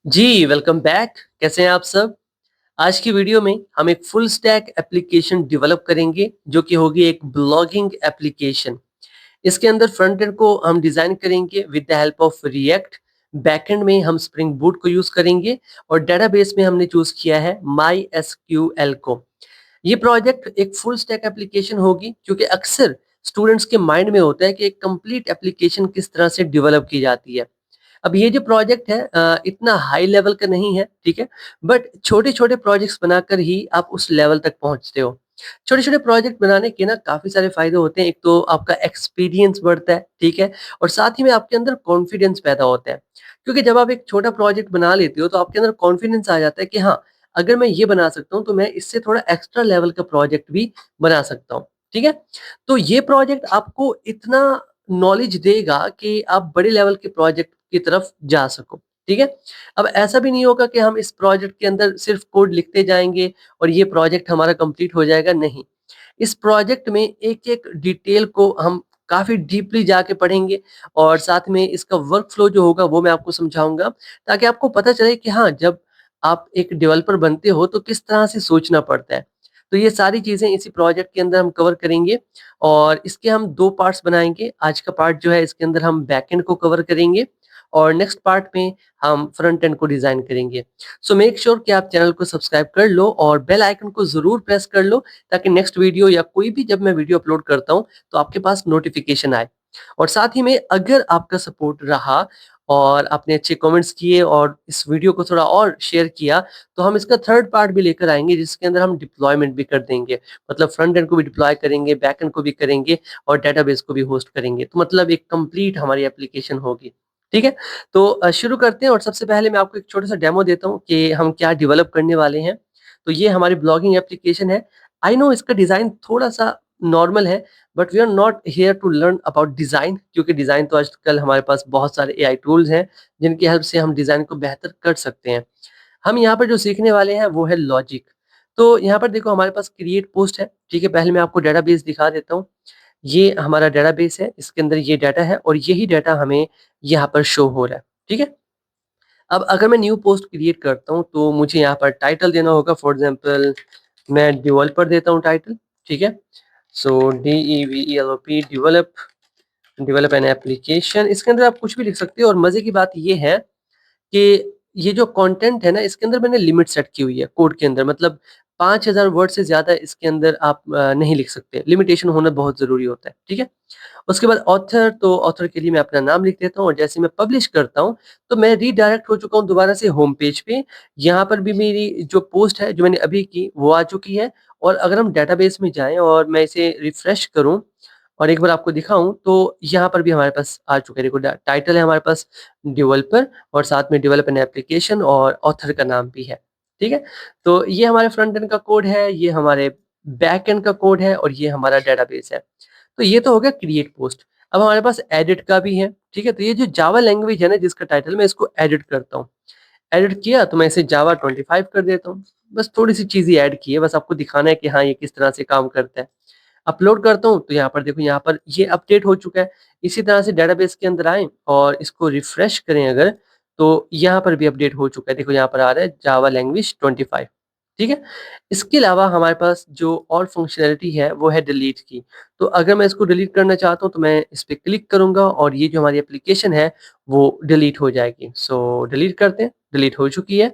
जी, welcome back. कैसे हैं आप सब? आज की वीडियो में हम एक फुल स्टैक एप्लीकेशन डेवलप करेंगे जो कि होगी एक ब्लॉगिंग एप्लीकेशन। इसके अंदर फ्रंट एंड को हम डिज़ाइन करेंगे with the help of react, backend में हम स्प्रिंग बूट को यूज़ करेंगे और डेटाबेस में हमने चूज़ किया है माईएसक्यूएल को। ये प्रोजेक्ट एक फुल स्टैक एप्लीकेशन होगी क्योंकि अक्सर स्टूडेंट्स के माइंड में होता है कि एक कंप्लीट एप्लीकेशन किस तरह से डेवलप की जाती है। अब ये जो प्रोजेक्ट है इतना हाई लेवल का नहीं है, ठीक है? बट छोटे-छोटे प्रोजेक्ट्स बनाकर ही आप उस लेवल तक पहुँचते हो। छोटे-छोटे प्रोजेक्ट बनाने के ना काफ़ी सारे फ़ायदे होते हैं। एक तो आपका एक्सपीरियंस बढ़ता है, ठीक है? और साथ ही में आपके अंदर कॉन्फिडेंस पैदा होता है। क्योंकि जब आप एक छोटा प्रोजेक्ट बना लेते हो तो आपके अंदर कॉन्फिडेंस आ जाता है कि हाँ, अगर मैं ये बना सकता हूँ तो मैं इससे थोड़ा एक्स्ट्रा लेवल का प्रोजेक्ट भी बना सकता हूँ, ठीक है? तो ये प्रोजेक्ट आपको इतना नॉलेज देगा कि आप बड़े लेवल के प्रोजेक्ट की तरफ जा सको, ठीक है? अब ऐसा भी नहीं होगा कि हम इस प्रोजेक्ट के अंदर सिर्फ़ कोड लिखते जाएँगे और ये प्रोजेक्ट हमारा कंप्लीट हो जाएगा, नहीं। इस प्रोजेक्ट में एक-एक डिटेल को हम काफ़ी डीपली जाके पढ़ेंगे और साथ में इसका वर्क फ्लो जो होगा वो मैं आपको समझाऊँगा, ताकि आपको पता चले कि हाँ, जब आप एक डेवलपर बनते हो तो किस तरह से सोचना पड़ता है। तो ये सारी चीज़ें इसी प्रोजेक्ट के अंदर हम कवर करेंगे और इसके हम 2 पार्ट्स बनाएँगे। आज का पार्ट जो है इसके अंदर हम बैकएंड को कवर करेंगे और नेक्स्ट पार्ट में हम फ्रंट एंड को डिज़ाइन करेंगे। सो मेक श्योर कि आप चैनल को सब्सक्राइब कर लो और बेल आइकन को ज़रूर प्रेस कर लो ताकि नेक्स्ट वीडियो या कोई भी जब मैं वीडियो अपलोड करता हूँ तो आपके पास नोटिफ़िकेशन आए। और साथ ही में अगर आपका सपोर्ट रहा और आपने अच्छे कमेंट्स किए और इस वीडियो को थोड़ा और शेयर किया, तो हम इसका थर्ड पार्ट भी लेकर आएँगे जिसके अंदर हम डिप्लॉयमेंट भी कर देंगे। मतलब फ्रंट एंड को भी डिप्लॉय करेंगे, बैक एंड को भी करेंगे और डेटाबेस को भी होस्ट करेंगे। तो मतलब एक कंप्लीट हमारी एप्लीकेशन होगी। ठीक है? तो शुरू करते हैं और सबसे पहले मैं आपको एक छोटा-सा डेमो देता हूँ कि हम क्या डेवलप करने वाले हैं। तो ये हमारी ब्लॉगिंग एप्लीकेशन है। आई नो इसका डिज़ाइन थोड़ा-सा नॉर्मल है, but we are not here to learn about design क्योंकि डिज़ाइन तो आजकल हमारे पास बहुत सारे एआई टूल्स हैं, जिनकी हेल्प से हम डिज़ाइन को बेहतर कर सकते हैं। हम यहाँ पर जो सीखने वाले हैं वो है लॉजिक। तो यहाँ पर देखो हमारे पास क्रिएट पोस्ट है, ठीक है? पहले मैं आपको डेटाबेस दिखा देता हूँ। ये हमारा डेटाबेस है, इसके अंदर ये डाटा है और यही डाटा हमें यहाँ पर शो हो रहा है, ठीक है? अब अगर मैं न्यू पोस्ट क्रिएट करता हूँ तो मुझे यहाँ पर टाइटल देना होगा फॉर एग्ज़ाम्पल मैं डेवलपर देता हूँ टाइटल, ठीक है? सो DEVELOP डेवलप एन एप्लीकेशन इसके अंदर आप कुछ भी लिख सकते हो और मज़े की बात ये है कि ये जो कंटेंट है ना इसके अंदर मैंने लिमिट सेट की हुई है कोड के अंदर मतलब 5000 वर्ड से ज़्यादा इसके अंदर आप नहीं लिख सकते। लिमिटेशन होना बहुत ज़रूरी होता है, ठीक है? उसके बाद ऑथर तो ऑथर के लिए मैं अपना नाम लिख देता हूँ और जैसे मैं पब्लिश करता हूँ, तो मैं रीडायरेक्ट हो चुका हूँ दोबारा से होम पेज पे। यहाँ पर भी मेरी जो पोस्ट है, जो मैंने अभी की, वो आ चुकी है और अगर हम डेटाबेस में जाएँ और मैं इसे रिफ्रेश करूँ और एक बार आपको दिखाऊँ, तो यहाँ पर भी हमारे पास आ चुका है। देखो टाइटल है हमारे पास डेवलपर और साथ में डेवलप एन एप्लीकेशन और ऑथर का नाम भी है, ठीक है? तो ये हमारे फ्रंट एंड का कोड है, ये हमारे बैक एंड का कोड है और ये हमारा डेटाबेस है। तो ये तो हो गया क्रिएट पोस्ट। अब हमारे पास एडिट का भी है, ठीक है? तो ये जो जावा लैंग्वेज है ना जिसका टाइटल मैं इसको एडिट करता हूँ। एडिट किया तो मैं इसे जावा 25 कर देता हूँ। बस थोड़ी-सी चीज़ें ऐड की है, बस आपको दिखाना है कि हाँ, ये किस तरह से काम करता है। अपलोड करता हूँ तो यहाँ पर देखो यहाँ पर ये अपडेट हो चुका है। इसी तरह से डेटाबेस के अंदर आएँ और इसको रिफ्रेश करें अगर, तो यहाँ पर भी अपडेट हो चुका है। देखो यहाँ पर आ रहा है जावा लैंग्वेज 25, ठीक है? इसके अलावा हमारे पास जो और फंक्शनैलिटी है वो है डिलीट की। तो अगर मैं इसको डिलीट करना चाहता हूँ तो मैं इस पे क्लिक करूँगा और ये जो हमारी एप्लीकेशन है वो डिलीट हो जाएगी। सो डिलीट करते हैं, डिलीट हो चुकी है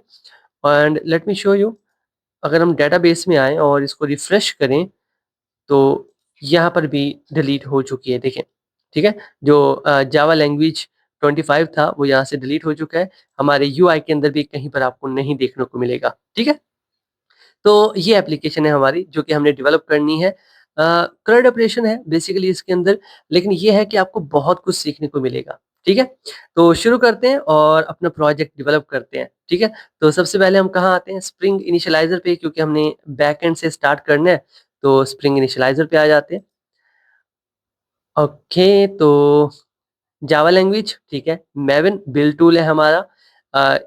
and let me show you अगर हम डेटाबेस में आएँ और इसको रिफ्रेश करें तो यहाँ पर भी डिलीट हो चुकी है देखें, ठीक है? जो जावा लैंग्वेज 25 था वो यहाँ से डिलीट हो चुका है। हमारे यूआई के अंदर भी कहीं पर आपको नहीं देखने को मिलेगा, ठीक है? तो ये एप्लीकेशन है हमारी जो कि हमने डेवलप करनी है। CRUD ऑपरेशन है बेसिकली इसके अंदर, लेकिन ये है कि आपको बहुत कुछ सीखने को मिलेगा, ठीक है? तो शुरू करते हैं और अपना प्रोजेक्ट डेवलप करते हैं, ठीक है? तो सबसे पहले हम कहाँ आते हैं स्प्रिंग इनिशियलाइज़र पे क्योंकि हमने बैकएंड से स्टार्ट करना है, तो स्प्रिंग इनिशियलाइज़र पे आ जाते हैं। ओके, तो जावा लैंग्वेज ठीक है, मैवन बिल्ड टूल है हमारा अ,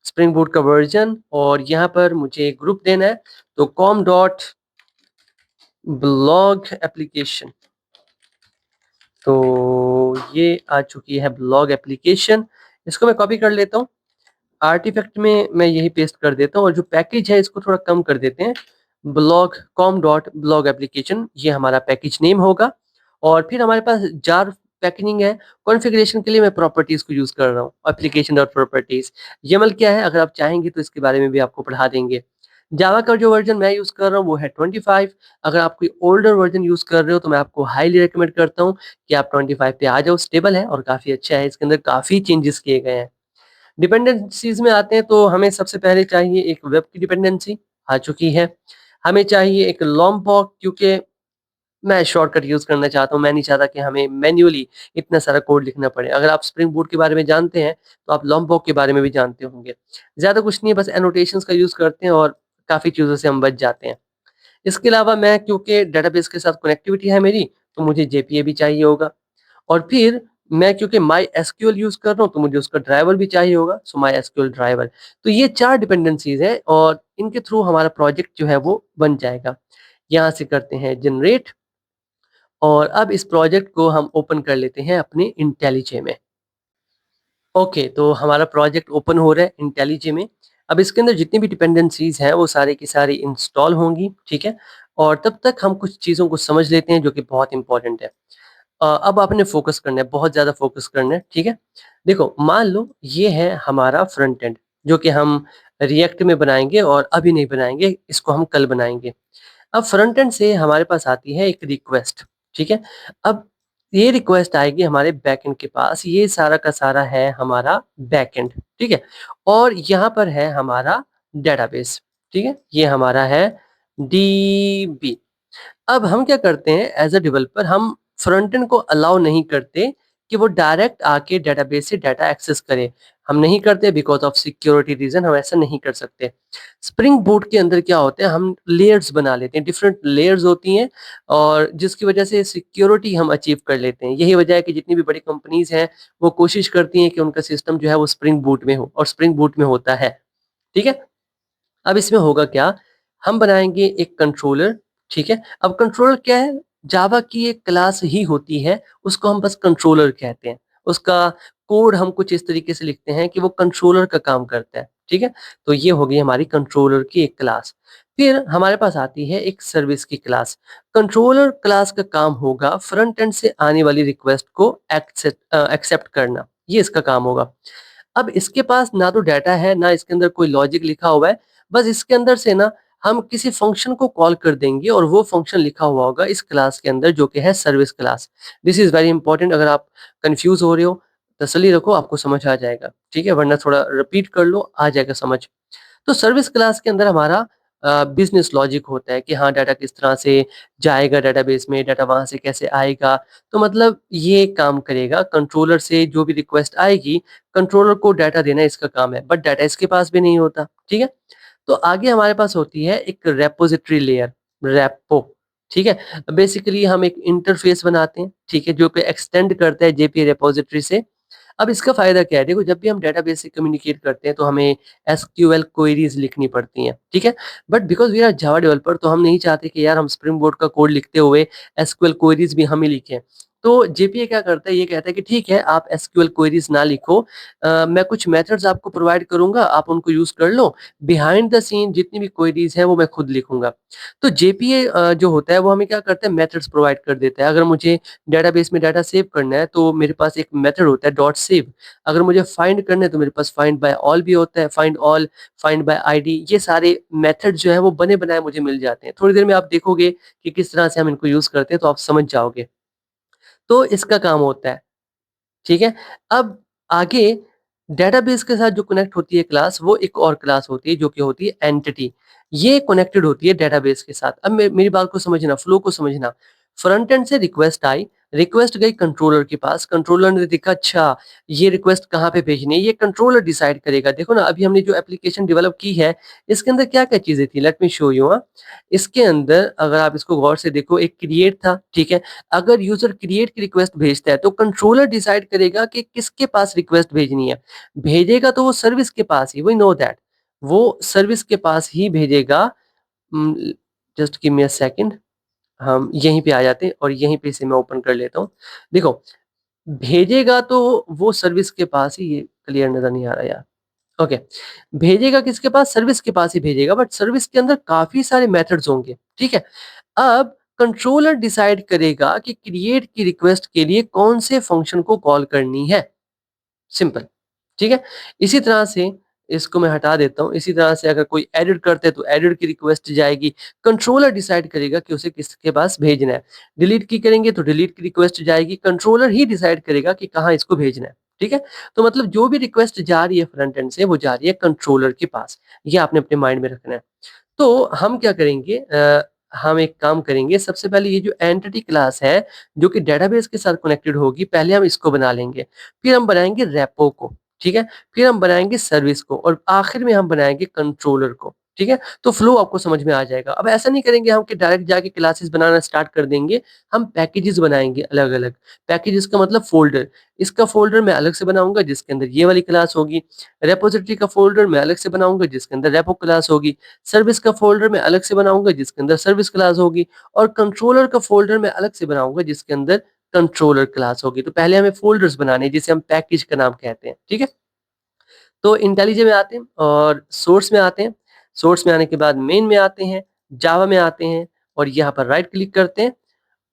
स्प्रिंग बूट का वर्ज़न और यहाँ पर मुझे ग्रुप देना है, तो कॉम डॉट ब्लॉग एप्लीकेशन तो ये आ चुकी है ब्लॉग एप्लीकेशन, इसको मैं कॉपी कर लेता हूँ आर्टिफैक्ट में मैं यही पेस्ट कर देता हूँ और जो पैकेज है इसको थोड़ा कम कर देते हैं। Blog com dot blog application ये हमारा पैकेज नेम होगा। और फिर हमारे पास जार पैकेजिंग है। कॉन्फ़िगरेशन के लिए मैं प्रॉपर्टीज़ को यूज़ कर रहा हूँ, एप्लीकेशन डॉट प्रॉपर्टीज़। YAML क्या है? अगर आप चाहेंगे तो इसके बारे में भी आपको पढ़ा देंगे। जावा का जो वर्ज़न मैं यूज़ कर रहा हूँ वो है 25। अगर आप कोई ओल्डर वर्ज़न यूज़ कर रहे हो तो मैं आपको हाइली रिकमेंड करता हूँ कि आप 25 पे आ जाओ। स्टेबल है और काफ़ी अच्छा है, इसके अंदर काफ़ी चेंजेस किए गए हैं। डिपेंडेंसीज़ में आते हैं तो हमें सबसे पहले चाहिए एक वेब की डिपेंडेंसी, आ चुकी है। हमें चाहिए एक लोमपॉक, क्योंकि मैं शॉर्टकट यूज़ करना चाहता हूँ, मैं नहीं चाहता कि हमें मैन्युअली इतना सारा कोड लिखना पड़े। अगर आप स्प्रिंग बूट के बारे में जानते हैं, तो आप लोमपॉक के बारे में भी जानते होंगे। ज़्यादा कुछ नहीं है, बस एनोटेशंस का यूज़ करते हैं और काफ़ी चीज़ों से हम बच जाते हैं। इसके अलावा मैं, क्योंकि डेटाबेस के साथ कनेक्टिविटी है मेरी, तो मुझे जेपीए भी चाहिए होगा। और फिर मैं, क्योंकि माई एसक्यूएल यूज़ कर रहा हूँ, तो मुझे उसका ड्राइवर भी चाहिए होगा, सो माई एसक्यूएल ड्राइवर। तो ये 4 डिपेंडेंसीज़ हैं और इनके थ्रू हमारा प्रोजेक्ट जो है वो बन जाएगा। यहाँ से करते हैं जनरेट और अब इस प्रोजेक्ट को हम ओपन कर लेते हैं अपने इंटेलिजे में। ओके, तो हमारा प्रोजेक्ट ओपन हो रहा है इंटेलिजे में। अब इसके अंदर जितनी भी डिपेंडेंसीज़ हैं वो सारी की सारी इंस्टॉल होंगी, ठीक है? और तब तक हम कुछ चीज़ों को समझ लेते हैं जो कि बहुत इम्पोर्टेंट है। अब आपने फ़ोकस करना है, बहुत ज़्यादा फ़ोकस करना है, ठीक है? देखो, मान लो ये है हमारा फ्रंट एंड, जो कि हम रिएक्ट में बनाएँगे और अभी नहीं बनाएँगे, इसको हम कल बनाएँगे। अब फ्रंट एंड से हमारे पास आती है एक रिक्वेस्ट, ठीक है? अब ये रिक्वेस्ट आएगी हमारे बैकएंड के पास, ये सारा का सारा है हमारा बैकएंड, ठीक है? और यहाँ पर है हमारा डेटाबेस, ठीक है? ये हमारा है डीबी। अब हम क्या करते हैं, एज़ अ डेवलपर हम फ्रंट एंड को अलाउ नहीं करते कि वो डायरेक्ट आके डेटाबेस से डाटा एक्सेस करे। हम नहीं करते बिकॉज़ ऑफ सिक्योरिटी रीज़न, हम ऐसा नहीं कर सकते। स्प्रिंग बूट के अंदर क्या होता है, हम लेयर्स बना लेते हैं, डिफरेंट लेयर्स होती हैं और जिसकी वजह से सिक्योरिटी हम अचीव कर लेते हैं। यही वजह है कि जितनी भी बड़ी कंपनीज़ हैं, वो कोशिश करती हैं कि उनका सिस्टम जो है वो स्प्रिंग बूट में हो और स्प्रिंग बूट में होता है। ठीक है? अब इसमें होगा क्या, हम बनाएँगे एक कंट्रोलर, ठीक है? अब कंट्रोलर क्या है? जावा की एक क्लास ही होती है, उसको हम बस कंट्रोलर कहते हैं। उसका कोड हम कुछ इस तरीके से लिखते हैं कि वो कंट्रोलर का काम करता है, ठीक है? तो ये हो गई हमारी कंट्रोलर की एक क्लास। फिर हमारे पास आती है एक सर्विस की क्लास। कंट्रोलर क्लास का काम होगा फ्रंट एंड से आने वाली रिक्वेस्ट को एक्सेप्ट करना, ये इसका काम होगा। अब इसके पास ना तो डाटा है, ना इसके अंदर कोई लॉजिक लिखा हुआ है। बस इसके अंदर से ना हम किसी फ़ंक्शन को कॉल कर देंगे और वो फ़ंक्शन लिखा हुआ होगा इस क्लास के अंदर, जो कि है service class. This is very important. अगर आप कन्फ्यूज़ हो रहे हो, तसल्ली रखो, आपको समझ आ जाएगा, ठीक है? वरना थोड़ा रिपीट कर लो, आ जाएगा समझ। तो सर्विस क्लास के अंदर हमारा बिज़नेस लॉजिक होता है कि हाँ, डाटा किस तरह से जाएगा डेटाबेस में, डाटा वहाँ से कैसे आएगा। तो मतलब ये काम करेगा, कंट्रोलर से जो भी रिक्वेस्ट आएगी, कंट्रोलर को डाटा देना इसका काम है, बट डाटा इसके पास भी नहीं होता, ठीक है? तो आगे हमारे पास होती है एक रेपॉज़िटरी लेयर, रेपो, ठीक है? बेसिकली हम एक इंटरफ़ेस बनाते हैं, ठीक है? जो कि एक्सटेंड करता है जेपी रेपॉज़िटरी से। अब इसका फ़ायदा क्या है? देखो, जब भी हम डेटाबेस से कम्युनिकेट करते हैं तो हमें एसक्यूएल क्वेरीज़ लिखनी पड़ती हैं, ठीक है? But because we are Java developer, तो हम नहीं चाहते कि यार हम स्प्रिंग बोट का कोड लिखते हुए एसक्यूएल क्वेरीज़ भी हम ही लिखें। तो जेपीए क्या करता है, ये कहता है कि ठीक है, आप एसक्यूएल क्वेरीज़ ना लिखो, मैं कुछ मेथड्स आपको प्रोवाइड करूँगा, आप उनको यूज़ कर लो। बिहाइंड द सीन जितनी भी क्वेरीज़ हैं वो मैं खुद लिखूँगा। तो जेपीए जो होता है वो हमें क्या करता है, मेथड्स प्रोवाइड कर देता है। अगर मुझे डेटाबेस में डाटा सेव करना है तो मेरे पास एक मेथड होता है डॉट सेव। अगर मुझे फाइंड करना है तो मेरे पास फाइंड बाय ऑल भी होता है, find all, find by ID, ये सारे मेथड जो है वो बने-बनाए मुझे मिल जाते हैं। थोड़ी देर में आप देखोगे कि किस तरह से हम इनको यूज़ करते हैं तो आप समझ जाओगे। तो इसका काम होता है, ठीक है? अब आगे डेटाबेस के साथ जो कनेक्ट होती है क्लास, वो एक और क्लास होती है जो कि होती है एंटिटी। ये कनेक्टेड होती है डेटाबेस के साथ। अब मेरी बात को समझना, फ्लो को समझना। फ्रंट एंड से रिक्वेस्ट आई, रिक्वेस्ट गई कंट्रोलर के पास, कंट्रोलर ने देखा अच्छा ये रिक्वेस्ट कहाँ पे भेजनी है, ये कंट्रोलर डिसाइड करेगा। देखो ना, अभी हमने जो एप्लीकेशन डेवलप की है, इसके अंदर क्या-क्या चीज़ें थी, लेट मी शो यू इसके अंदर अगर आप इसको गौर से देखो, एक क्रिएट था, ठीक है? अगर यूज़र क्रिएट की रिक्वेस्ट भेजता है तो कंट्रोलर डिसाइड करेगा कि किसके पास रिक्वेस्ट भेजनी है। भेजेगा तो वो सर्विस के पास ही, वी नो दैट। वो सर्विस के पास ही भेजेगा। Um, just give me a second, हम यहीं पे आ जाते हैं और यहीं पे इसे मैं ओपन कर लेता हूँ। देखो, भेजेगा तो वो सर्विस के पास ही, ये क्लियर नज़र नहीं आ रहा यार। ओके, भेजेगा किसके पास? सर्विस के पास ही भेजेगा, बट सर्विस के अंदर काफ़ी सारे मेथड्स होंगे, ठीक है? अब कंट्रोलर डिसाइड करेगा कि क्रिएट की रिक्वेस्ट के लिए कौन से फंक्शन को कॉल करनी है, सिंपल, ठीक है? इसी तरह से इसको मैं हटा देता हूँ, इसी तरह से अगर कोई एडिट करते हैं तो एडिट की रिक्वेस्ट जाएगी, कंट्रोलर डिसाइड करेगा कि उसे किसके पास भेजना है। डिलीट की करेंगे तो डिलीट की रिक्वेस्ट जाएगी, कंट्रोलर ही डिसाइड करेगा कि कहाँ इसको भेजना है, ठीक है? तो मतलब जो भी रिक्वेस्ट जा रही है फ्रंट एंड से वो जा रही है कंट्रोलर के पास, ये आपने अपने माइंड में रखना है। तो हम क्या करेंगे हम एक काम करेंगे, सबसे पहले ये जो एंटिटी क्लास है, जो कि डेटाबेस के साथ कनेक्टेड होगी, पहले हम इसको बना लेंगे। फिर हम बनाएँगे रेपो को, ठीक है? फिर हम बनाएँगे सर्विस को और आखिर में हम बनाएँगे कंट्रोलर को, ठीक है? तो फ्लो आपको समझ में आ जाएगा। अब ऐसा नहीं करेंगे हम कि डायरेक्ट जाके क्लासेस बनाना स्टार्ट कर देंगे, हम पैकेजेस बनाएँगे अलग-अलग। पैकेजेस का मतलब फ़ोल्डर, इसका फ़ोल्डर मैं अलग से बनाऊँगा जिसके अंदर ये वाली क्लास होगी, रिपॉज़िटरी का फ़ोल्डर मैं अलग से बनाऊँगा जिसके अंदर रेपो क्लास होगी, सर्विस का फ़ोल्डर मैं अलग से बनाऊँगा जिसके अंदर सर्विस क्लास होगी और कंट्रोलर का फ़ोल्डर मैं अलग से बनाऊँगा जिसके अंदर कंट्रोलर क्लास होगी। तो पहले हमें फ़ोल्डर्स बनाने हैं जिसे हम पैकेज का नाम कहते हैं, ठीक है? तो इंटेलिजे में आते हैं और सोर्स में आते हैं। सोर्स में आने के बाद मेन में आते हैं, जावा में आते हैं और यहाँ पर राइट क्लिक करते हैं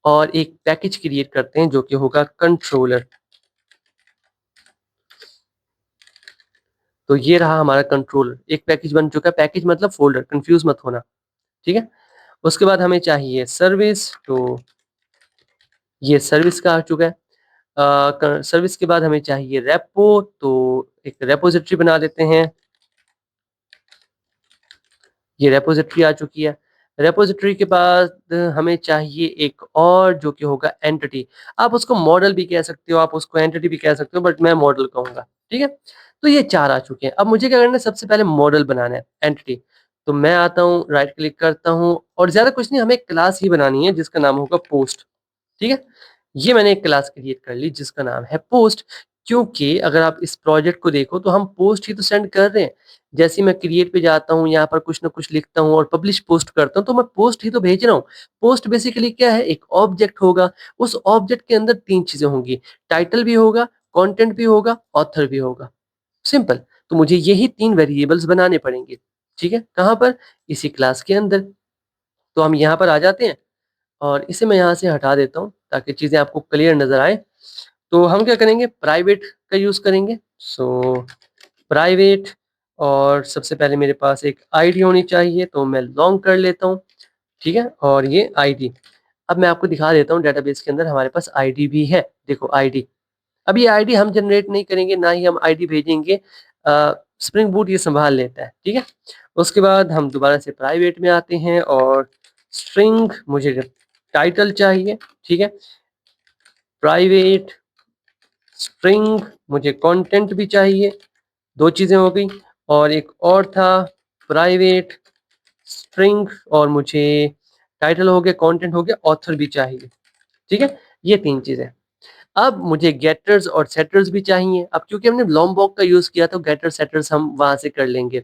और एक पैकेज क्रिएट करते हैं जो कि होगा कंट्रोलर। तो ये रहा हमारा कंट्रोलर, एक पैकेज बन चुका है, पैकेज मतलब फ़ोल्डर, कन्फ्यूज़ मत होना, ठीक है? उसके बाद हमें चाहिए सर्विस, तो ये सर्विस का आ चुका है। सर्विस के बाद हमें चाहिए रेपो, तो एक रेपॉजिटरी बना लेते हैं। ये रेपॉजिटरी आ चुकी है। रेपॉजिटरी के बाद हमें चाहिए एक और जो कि होगा एंटिटी। आप उसको मॉडल भी कह सकते हो, आप उसको एंटिटी भी कह सकते हो, बट मैं मॉडल कहूँगा, ठीक है? तो ये 4 आ चुके हैं। अब मुझे क्या करना है, सबसे पहले मॉडल बनाना है, एंटिटी। तो मैं आता हूँ, राइट क्लिक करता हूँ और ज़्यादा कुछ नहीं, हमें एक क्लास ही बनानी है जिसका नाम होगा पोस्ट, ठीक है? ये मैंने एक क्लास क्रिएट कर ली जिसका नाम है पोस्ट, क्योंकि अगर आप इस प्रोजेक्ट को देखो तो हम पोस्ट ही तो सेंड कर रहे हैं। जैसे ही मैं क्रिएट पे जाता हूँ, यहाँ पर कुछ न कुछ लिखता हूँ और पब्लिश पोस्ट करता हूँ, तो मैं पोस्ट ही तो भेज रहा हूँ। पोस्ट बेसिकली क्या है? एक ऑब्जेक्ट होगा, उस ऑब्जेक्ट के अंदर 3 चीज़ें होंगी, टाइटल भी होगा, कंटेंट भी होगा, ऑथर भी होगा। सिंपल। तो मुझे यही 3 वेरिएबल्स बनाने पड़ेंगे, ठीक है? कहाँ पर? इसी क्लास के अंदर। तो हम यहाँ पर आ जाते हैं और इसे मैं यहाँ से हटा देता हूँ ताकि चीज़ें आपको क्लियर नज़र आए। तो हम क्या करेंगे, प्राइवेट का यूज़ करेंगे। सो प्राइवेट और सबसे पहले मेरे पास एक आईडी होनी चाहिए, तो मैं लॉन्ग कर लेता हूँ, ठीक है? और ये आईडी। अब मैं आपको दिखा देता हूँ डेटाबेस के अंदर हमारे पास आईडी भी है। देखो आईडी। अब ये आईडी हम जनरेट नहीं करेंगे, ना ही हम आईडी भेजेंगे। स्प्रिंग बूट ये सँभाल लेता है, ठीक है? उसके बाद हम दोबारा से प्राइवेट में आते हैं और स्ट्रिंग मुझे टाइटल चाहिए, ठीक है? प्राइवेट स्ट्रिंग मुझे कंटेंट भी चाहिए, 2 चीज़ें हो गई और एक और था प्राइवेट स्ट्रिंग और मुझे टाइटल हो गया, कंटेंट हो गया, ऑथर भी चाहिए, ठीक है? ये 3 चीज़ें। अब मुझे गेटर्स और सेटर्स भी चाहिए। अब क्योंकि हमने लॉम्बॉक का यूज़ किया तो गेटर सेटर्स हम वहाँ से कर लेंगे।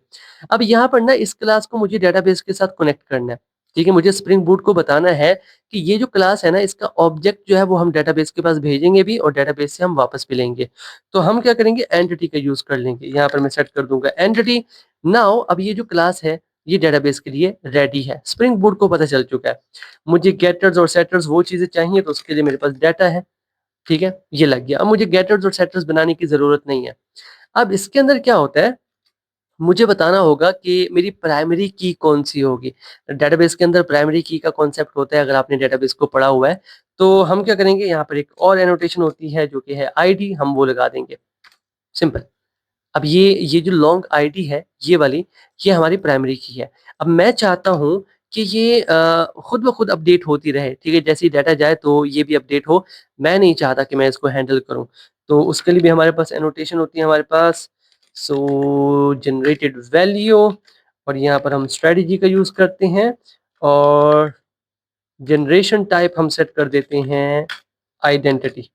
अब यहाँ पर ना इस क्लास को मुझे डेटाबेस के साथ कनेक्ट करना है। ठीक है? मुझे स्प्रिंग बूट को बताना है कि ये जो क्लास है ना इसका ऑब्जेक्ट जो है वो हम डेटाबेस के पास भेजेंगे भी और डेटाबेस से हम वापस भी लेंगे। तो हम क्या करेंगे, एंटिटी का यूज़ कर लेंगे। यहाँ पर मैं सेट कर दूँगा एंटिटी। नाउ अब ये जो क्लास है ये डेटाबेस के लिए रेडी है। स्प्रिंग बूट को पता चल चुका है। मुझे गेटर्स और सेटर्स वो चीज़ें चाहिए तो उसके लिए मेरे पास डाटा है। ठीक है? ये लग गया। अब मुझे गेटर्स और सेटर्स बनाने की ज़रूरत नहीं है। अब इसके अंदर क्या होता है, मुझे बताना होगा कि मेरी प्राइमरी की कौन-सी होगी। डेटाबेस के अंदर प्राइमरी की का कॉन्सेप्ट होता है, अगर आपने डेटाबेस को पढ़ा हुआ है। तो हम क्या करेंगे, यहाँ पर एक और एनोटेशन होती है जो कि है आईडी, हम वो लगा देंगे, सिंपल। अब ये जो लॉन्ग आईडी है, ये वाली, ये हमारी प्राइमरी की है। अब मैं चाहता हूँ कि ये खुद ब खुद अपडेट होती रहे, ठीक है? जैसे ही डाटा जाए तो ये भी अपडेट हो। मैं नहीं चाहता कि मैं इसको हैंडल करूँ। तो उसके लिए भी हमारे पास एनोटेशन होती है हमारे पास। सो जनरेटेड वैल्यू और यहाँ पर हम स्ट्रैटेजी का यूज़ करते हैं और जनरेशन टाइप हम सेट कर देते हैं आइडेंटिटी।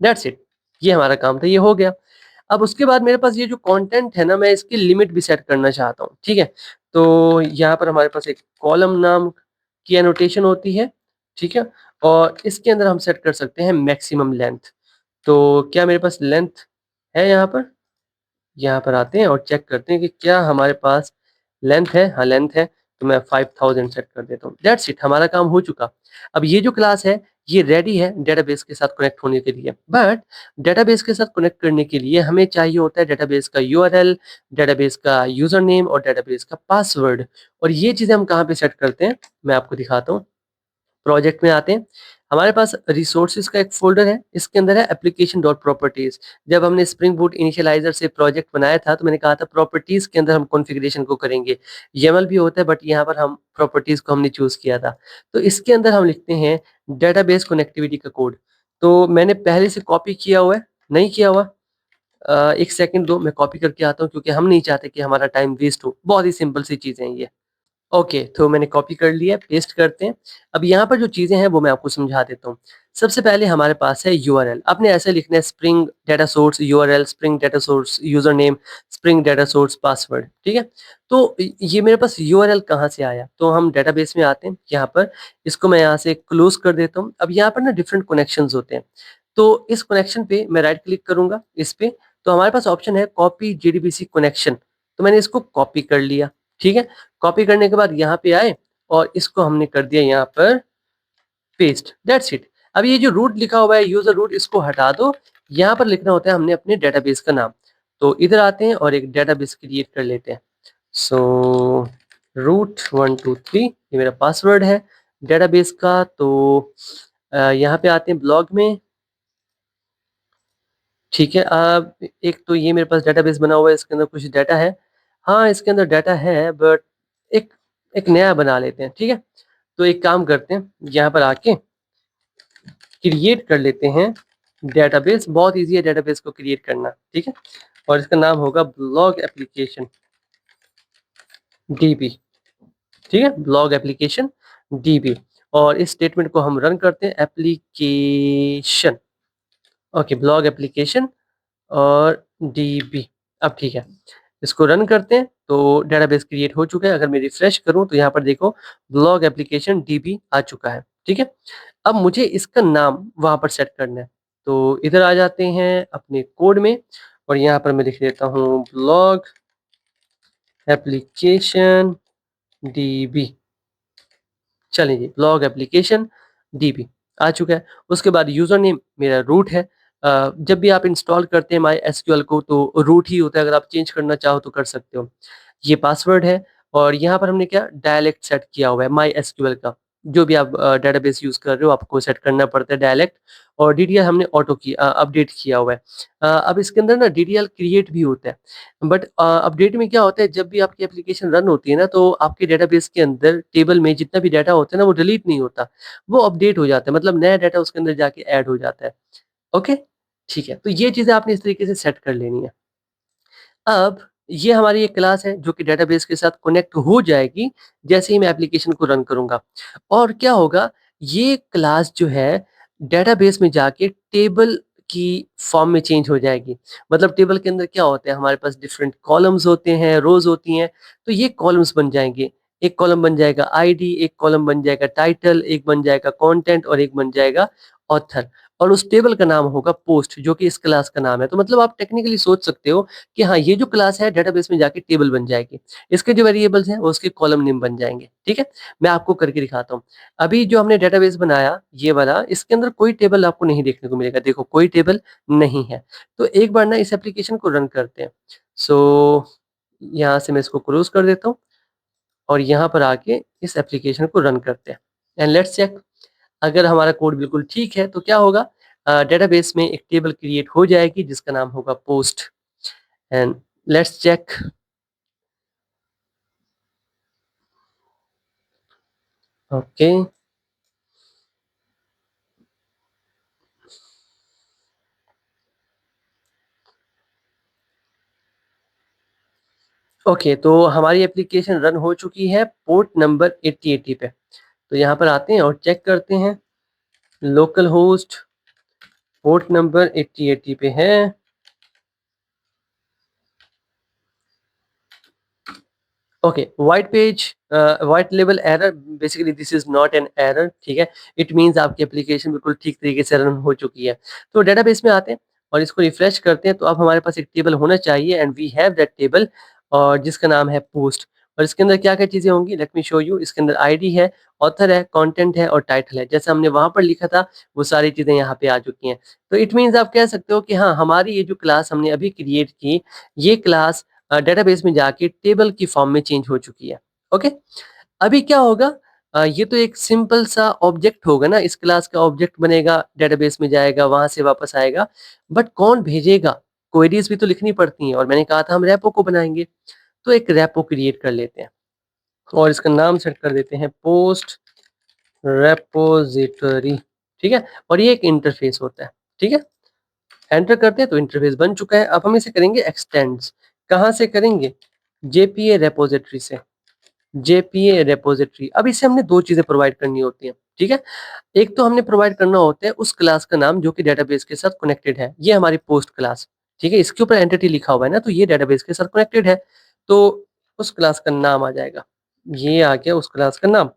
That's it. ये हमारा काम था, ये हो गया। अब उसके बाद मेरे पास ये जो कंटेंट है ना, मैं इसकी लिमिट भी सेट करना चाहता हूँ, ठीक है? तो यहाँ पर हमारे पास एक कॉलम नाम की एनोटेशन होती है, ठीक है? और इसके अंदर हम सेट कर सकते हैं मैक्सिमम लेंथ। तो क्या मेरे पास लेंथ है यहाँ पर? यहाँ पर आते हैं और चेक करते हैं कि क्या हमारे पास लेंथ है। हाँ, लेंथ है, तो मैं 5000 सेट कर देता हूँ। दैट्स इट, हमारा काम हो चुका। अब ये जो क्लास है ये रेडी है डेटाबेस के साथ कनेक्ट होने के लिए। बट डेटाबेस के साथ कनेक्ट करने के लिए हमें चाहिए होता है डेटाबेस का यूआरएल, डेटाबेस का यूजर नेम और डेटाबेस का पासवर्ड। और ये चीज़ें हम कहाँ पे सेट करते हैं, मैं आपको दिखाता हूँ। प्रोजेक्ट में आते हैं, हमारे पास रिसोर्सेज का एक फ़ोल्डर है, इसके अंदर है एप्लीकेशन डॉट प्रॉपर्टीज़। जब हमने स्प्रिंग बूट इनिशियलाइज़र से प्रोजेक्ट बनाया था, तो मैंने कहा था प्रॉपर्टीज़ के अंदर हम कॉन्फ़िगरेशन को करेंगे। YAML भी होता है बट यहाँ पर हम प्रॉपर्टीज़ को हमने चूज़ किया था। तो इसके अंदर हम लिखते हैं डेटाबेस कनेक्टिविटी का कोड। तो मैंने पहले से कॉपी किया हुआ है, नहीं किया हुआ 1 सेकंड दो, मैं कॉपी करके आता हूँ क्योंकि हम नहीं चाहते कि हमारा टाइम वेस्ट हो। बहुत ही सिंपल सी चीज़ें हैं ये। ओके, तो मैंने कॉपी कर लिया, पेस्ट करते हैं। अब यहाँ पर जो चीज़ें हैं वो मैं आपको समझा देता हूँ। सबसे पहले हमारे पास है यूआरएल, आपने ऐसे लिखना है spring data source URL, spring data source user name, spring data source password, ठीक है? तो ये मेरे पास यूआरएल कहाँ से आया? तो हम डेटाबेस में आते हैं, यहाँ पर इसको मैं यहाँ से क्लोज़ कर देता हूँ। अब यहाँ पर ना डिफरेंट कनेक्शंस होते हैं, तो इस कनेक्शन पे मैं राइट क्लिक करूँगा इस पे, तो हमारे पास ऑप्शन है कॉपी जेडीबीसी कनेक्शन, तो मैंने इसको कॉपी कर लिया, ठीक है? कॉपी करने के बाद यहाँ पे आए और इसको हमने कर दिया यहाँ पर पेस्ट, दैट्स इट। अब ये जो रूट लिखा हुआ है यूजर रूट, इसको हटा दो। यहाँ पर लिखना होता है हमने अपने डेटाबेस का नाम। तो इधर आते हैं और एक डेटाबेस क्रिएट कर लेते हैं। सो रूट 123 ये मेरा पासवर्ड है डेटाबेस का। तो यहाँ पे आते हैं ब्लॉग में, ठीक है। अब एक तो ये मेरे पास डेटाबेस बना हुआ है, इसके अंदर कुछ डाटा है। हाँ, इसके अंदर डाटा है बट एक एक नया बना लेते हैं, ठीक है? तो एक काम करते हैं, यहाँ पर आके क्रिएट कर लेते हैं डेटाबेस। बहुत ईज़ी है डेटाबेस को क्रिएट करना, ठीक है? और इसका नाम होगा ब्लॉग एप्लीकेशन डीबी, ठीक है? Blog application dB. और इस स्टेटमेंट को हम रन करते हैं एप्लीकेशन, ओके, ब्लॉग एप्लीकेशन और डीबी। अब ठीक है, इसको रन करते हैं तो डेटाबेस क्रिएट हो चुका है। अगर मैं रिफ्रेश करूँ तो यहाँ पर देखो ब्लॉग एप्लीकेशन डीबी आ चुका है, ठीक है? अब मुझे इसका नाम वहाँ पर सेट करना है। तो इधर आ जाते हैं अपने कोड में और यहाँ पर मैं लिख देता हूँ ब्लॉग एप्लीकेशन डीबी। चलिए जी, ब्लॉग एप्लीकेशन डीबी आ चुका है। उसके बाद यूज़र नेम मेरा रूट है। जब भी आप इंस्टॉल करते हैं माई एसक्यूएल को तो रूट ही होता है, अगर आप चेंज करना चाहो तो कर सकते हो। ये पासवर्ड है और यहाँ पर हमने क्या डायलेक्ट सेट किया हुआ है माई एसक्यूएल का। जो भी आप डेटाबेस यूज़ कर रहे हो आपको सेट करना पड़ता है डायलेक्ट। और डीडीएल हमने ऑटो की अपडेट किया हुआ है। अब इसके अंदर ना डीडीएल क्रिएट भी होता है। बट अपडेट में क्या होता है, जब भी आपकी एप्लीकेशन रन होती है ना तो आपके डेटाबेस के अंदर टेबल में जितना भी डाटा होता है ना वो डिलीट नहीं होता, वो अपडेट हो जाता है, मतलब नया डाटा उसके अंदर जाके ऐड हो जाता है। ओके, ठीक है, तो ये चीज़ें आपने इस तरीके से सेट कर लेनी है। अब ये हमारी एक क्लास है जो कि डेटाबेस के साथ कनेक्ट हो जाएगी जैसे ही मैं एप्लीकेशन को रन करूँगा। और क्या होगा, ये क्लास जो है डेटाबेस में जाके टेबल की फॉर्म में चेंज हो जाएगी। मतलब टेबल के अंदर क्या होता है, हमारे पास डिफरेंट कॉलम्स होते हैं, रोज़ होती हैं, तो ये कॉलम्स बन जाएँगे। एक कॉलम बन जाएगा आईडी, एक कॉलम बन जाएगा टाइटल, एक बन जाएगा कंटेंट और एक बन जाएगा ऑथर। और उस टेबल का नाम होगा पोस्ट, जो कि इस क्लास का नाम है। तो मतलब आप टेक्निकली सोच सकते हो कि हाँ, ये जो क्लास है डेटाबेस में जाके टेबल बन जाएगी। इसके जो वेरिएबल्स हैं वो उसके कॉलम नेम बन जाएँगे, ठीक है? मैं आपको करके दिखाता हूँ। अभी जो हमने डेटाबेस बनाया ये वाला, इसके अंदर कोई टेबल आपको नहीं देखने को मिलेगा। देखो कोई टेबल नहीं है। तो एक बार ना इस एप्लीकेशन को रन करते हैं। सो यहाँ से मैं इसको क्लोज़ कर देता हूँ और यहाँ पर आके इस एप्लीकेशन को रन करते हैं एंड लेट्स चेक। अगर हमारा कोड बिल्कुल ठीक है तो क्या होगा, डेटाबेस में एक टेबल क्रिएट हो जाएगी जिसका नाम होगा post and let's check. Okay, okay, तो हमारी एप्लीकेशन रन हो चुकी है पोर्ट नंबर 8080 पे। तो यहाँ पर आते हैं और चेक करते हैं, लोकल होस्ट पोर्ट नंबर 8080 पे है। Okay, white page, white level error, basically this is not an error, ठीक है? इट मीन्स आपकी एप्लीकेशन बिल्कुल ठीक तरीके से रन हो चुकी है। तो डेटाबेस में आते हैं और इसको रिफ्रेश करते हैं तो अब हमारे पास एक टेबल होना चाहिए and we have that table, और जिसका नाम है पोस्ट। और इसके अंदर क्या-क्या चीज़ें होंगी, लेट मी शो यू। इसके अंदर आईडी है, ऑथर है, कंटेंट है और टाइटल है। जैसे हमने वहाँ पर लिखा था वो सारी चीज़ें यहाँ पे आ चुकी हैं। तो इट मीन्स आप कह सकते हो कि हाँ, हमारी ये जो क्लास हमने अभी क्रिएट की, ये क्लास डेटाबेस में जाके टेबल की फॉर्म में चेंज हो चुकी है। ओके? अभी क्या होगा, ये तो एक सिंपल सा ऑब्जेक्ट होगा ना, इस क्लास का ऑब्जेक्ट बनेगा, डेटाबेस में जाएगा, वहाँ से वापस आएगा। बट कौन भेजेगा? क्वेरीज़ भी तो लिखनी पड़ती हैं और मैंने कहा था हम रेपो को बनाएँगे। तो एक रेपो क्रिएट कर लेते हैं और इसका नाम सेट कर देते हैं पोस्ट रेपोज़िटरी, ठीक है? और ये एक इंटरफ़ेस होता है, ठीक है? एंटर करते हैं तो इंटरफ़ेस बन चुका है। अब हम इसे करेंगे एक्सटेंड्स। कहाँ से करेंगे? जेपीए रेपोज़िटरी से। जेपीए रेपोज़िटरी। अब इसे हमने 2 चीज़ें प्रोवाइड करनी होती हैं, ठीक है? एक तो हमने प्रोवाइड करना होता है उस क्लास का नाम जो कि डेटाबेस के साथ कनेक्टेड है। ये हमारी पोस्ट क्लास, ठीक है? इसके ऊपर एंटिटी लिखा हुआ है ना, तो ये डेटाबेस के साथ कनेक्टेड है। तो उस क्लास का नाम आ जाएगा। ये आ गया उस क्लास का नाम।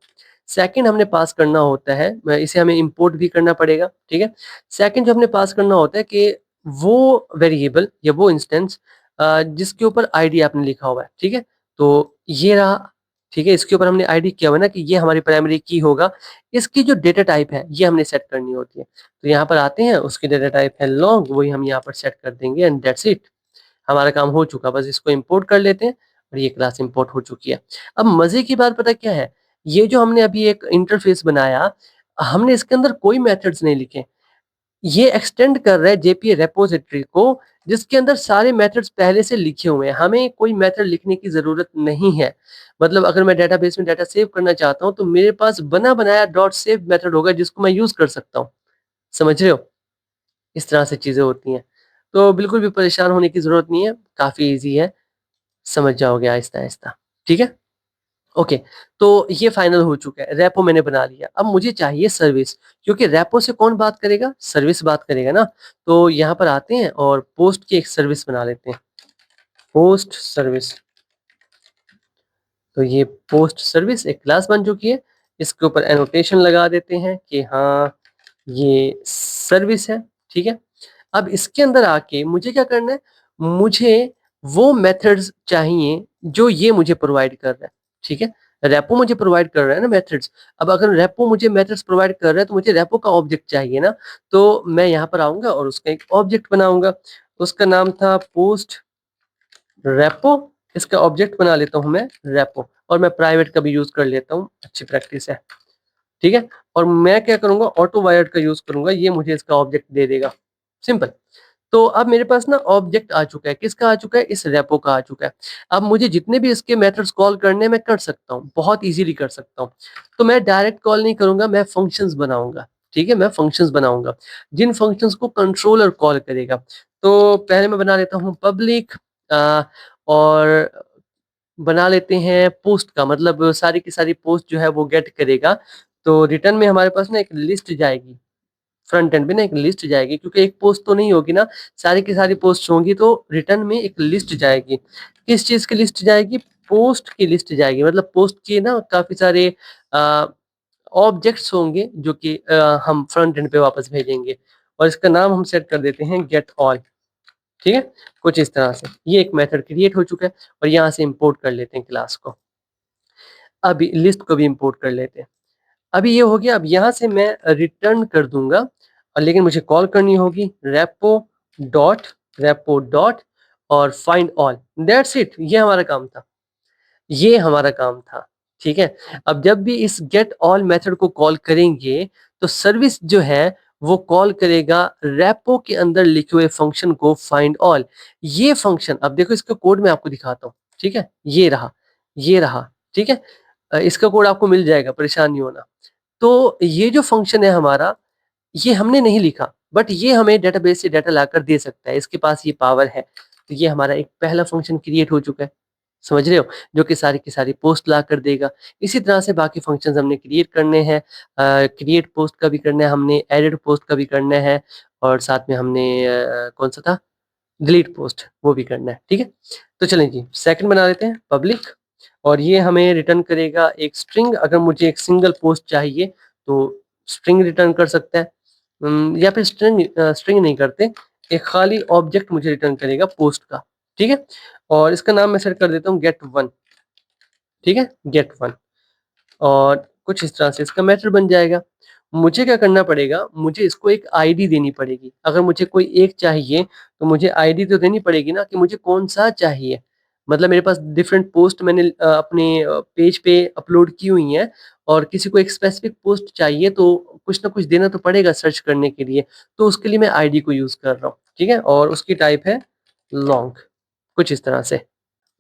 सेकंड हमने पास करना होता है, इसे हमें इम्पोर्ट भी करना पड़ेगा, ठीक है? सेकंड जो हमने पास करना होता है कि वो वेरिएबल या वो इंस्टेंस जिसके ऊपर आईडी आपने लिखा हुआ है, ठीक है? तो ये रहा, ठीक है? इसके ऊपर हमने आईडी किया हुआ है ना कि ये हमारी प्राइमरी की होगा। इसकी जो डेटा टाइप है, ये हमने सेट करनी होती है। तो यहाँ पर आते हैं, उसकी डेटा टाइप है लॉन्ग, वही हम यहाँ पर सेट कर देंगे एंड दैट्स इट। हमारा काम हो चुका, बस इसको इम्पोर्ट कर लेते हैं और ये क्लास इम्पोर्ट हो चुकी है। अब मज़े की बात पता क्या है? ये जो हमने अभी एक इंटरफ़ेस बनाया, हमने इसके अंदर कोई मेथड्स नहीं लिखे। ये एक्सटेंड कर रहा है जेपीए रेपॉज़िटरी को, जिसके अंदर सारे मेथड्स पहले से लिखे हुए हैं। हमें कोई मेथड लिखने की ज़रूरत नहीं है। मतलब अगर मैं डेटाबेस में डाटा सेव करना चाहता हूँ, तो मेरे पास बना-बनाया डॉट सेव मेथड होगा जिसको मैं यूज़ कर सकता हूँ। समझ रहे हो? इस तरह से चीज़ें होती हैं। तो बिल्कुल भी परेशान होने की ज़रूरत नहीं है, काफ़ी ईज़ी है, समझ जाओगे आहिस्ता-आहिस्ता। ठीक है? ओके, तो ये फाइनल हो चुका है, रेपो मैंने बना लिया। अब मुझे चाहिए सर्विस, क्योंकि रेपो से कौन बात करेगा? सर्विस बात करेगा ना। तो यहाँ पर आते हैं और पोस्ट की एक सर्विस बना लेते हैं, पोस्ट सर्विस। तो ये पोस्ट सर्विस एक क्लास बन चुकी है, इसके ऊपर एनोटेशन लगा देते हैं कि हाँ, ये सर्विस है, ठीक है? अब इसके अंदर आके मुझे क्या करना है? मुझे वो मेथड्स चाहिए जो ये मुझे प्रोवाइड कर रहा है, ठीक है? रेपो मुझे प्रोवाइड कर रहा है ना मेथड्स। अब अगर रेपो मुझे मेथड्स प्रोवाइड कर रहा है तो मुझे रेपो का ऑब्जेक्ट चाहिए ना, तो मैं यहाँ पर आऊँगा और उसका एक ऑब्जेक्ट बनाऊँगा। उसका नाम था पोस्ट रेपो, इसका ऑब्जेक्ट बना लेता हूँ मैं रेपो, और मैं प्राइवेट का भी यूज़ कर लेता हूँ, अच्छी प्रैक्टिस है, ठीक है? और मैं क्या करूँगा, ऑटो वायर्ड का यूज़ करूँगा, ये मुझे इसका ऑब्जेक्ट दे देगा, सिंपल। तो अब मेरे पास ना ऑब्जेक्ट आ चुका है, किसका आ चुका है? इस रेपो का आ चुका है। अब मुझे जितने भी इसके मेथड्स कॉल करने हैं मैं कर सकता हूँ, बहुत ईज़िली कर सकता हूँ। तो मैं डायरेक्ट कॉल नहीं करूँगा, मैं फंक्शंस बनाऊँगा, ठीक है? मैं फंक्शंस बनाऊँगा, जिन फंक्शंस को कंट्रोलर कॉल करेगा। तो पहले मैं बना लेता हूँ पब्लिक, अ, और बना लेते हैं पोस्ट का, मतलब सारी की सारी पोस्ट जो है वो गेट करेगा। तो रिटर्न में हमारे पास ना एक लिस्ट जाएगी, फ्रंट एंड पे ना एक लिस्ट जाएगी, क्योंकि एक पोस्ट तो नहीं होगी ना, सारी की सारी पोस्ट होंगी, तो रिटर्न में एक लिस्ट जाएगी। किस चीज़ की लिस्ट जाएगी? पोस्ट की लिस्ट जाएगी, मतलब पोस्ट के ना काफ़ी सारे अ, ऑब्जेक्ट्स होंगे जो कि हम फ्रंट एंड पे वापस भेजेंगे, और इसका नाम हम सेट कर देते हैं गेट ऑल, ठीक है? कुछ इस तरह से। ये एक मेथड क्रिएट हो चुका है और यहाँ से इम्पोर्ट कर लेते हैं क्लास को। अभी लिस्ट को भी इम्पोर्ट कर लेते हैं। अभी ये हो गया, अब यहाँ से मैं रिटर्न कर दूँगा, लेकिन मुझे कॉल करनी होगी रेपो डॉट और फाइंड ऑल, दैट्स इट, ये हमारा काम था। ये हमारा काम था, ठीक है? अब जब भी इस गेट ऑल मेथड को कॉल करेंगे, तो सर्विस जो है वो कॉल करेगा रेपो के अंदर लिखे हुए फंक्शन को फाइंड ऑल। ये फंक्शन, अब देखो इसका कोड मैं आपको दिखाता हूँ, ठीक है? ये रहा, ठीक है? इसका कोड आपको मिल जाएगा, परेशान नहीं होना। तो ये जो फंक्शन है हमारा, ये हमने नहीं लिखा, बट ये हमें डेटाबेस से डाटा लाकर दे सकता है, इसके पास ये पावर है। तो ये हमारा एक पहला फंक्शन क्रिएट हो चुका है, समझ रहे हो? जो कि सारी की सारी पोस्ट लाकर देगा। इसी तरह से बाकी फंक्शंस हमने क्रिएट करने हैं, क्रिएट पोस्ट का भी करना है हमने, एडिट पोस्ट का भी करना है, और साथ में हमने कौन-सा था? डिलीट पोस्ट, वो भी करना है, ठीक है? तो चलें जी, सेकंड बना लेते हैं पब्लिक, और ये हमें रिटर्न करेगा एक स्ट्रिंग। अगर मुझे एक सिंगल पोस्ट चाहिए तो स्ट्रिंग रिटर्न कर सकता है, या फिर स्ट्रिंग नहीं करते, एक खाली ऑब्जेक्ट मुझे रिटर्न करेगा पोस्ट का, ठीक है। और इसका नाम मैं सेट कर देता हूँ get1, ठीक है, get1। और कुछ इस तरह से इसका मेथड बन जाएगा। मुझे क्या करना पड़ेगा, मुझे इसको एक आईडी देनी पड़ेगी। अगर मुझे कोई एक चाहिए तो मुझे आईडी तो देनी पड़ेगी ना, कि मुझे कौन-सा चाहिए। मतलब मेरे पास डिफरेंट पोस्ट मैंने अपने पेज पे अपलोड की हुई हैं, और किसी को एक स्पेसिफिक पोस्ट चाहिए तो कुछ ना कुछ देना तो पड़ेगा सर्च करने के लिए। तो उसके लिए मैं आईडी को यूज़ कर रहा हूँ, ठीक है। और उसकी टाइप है लॉन्ग, कुछ इस तरह से।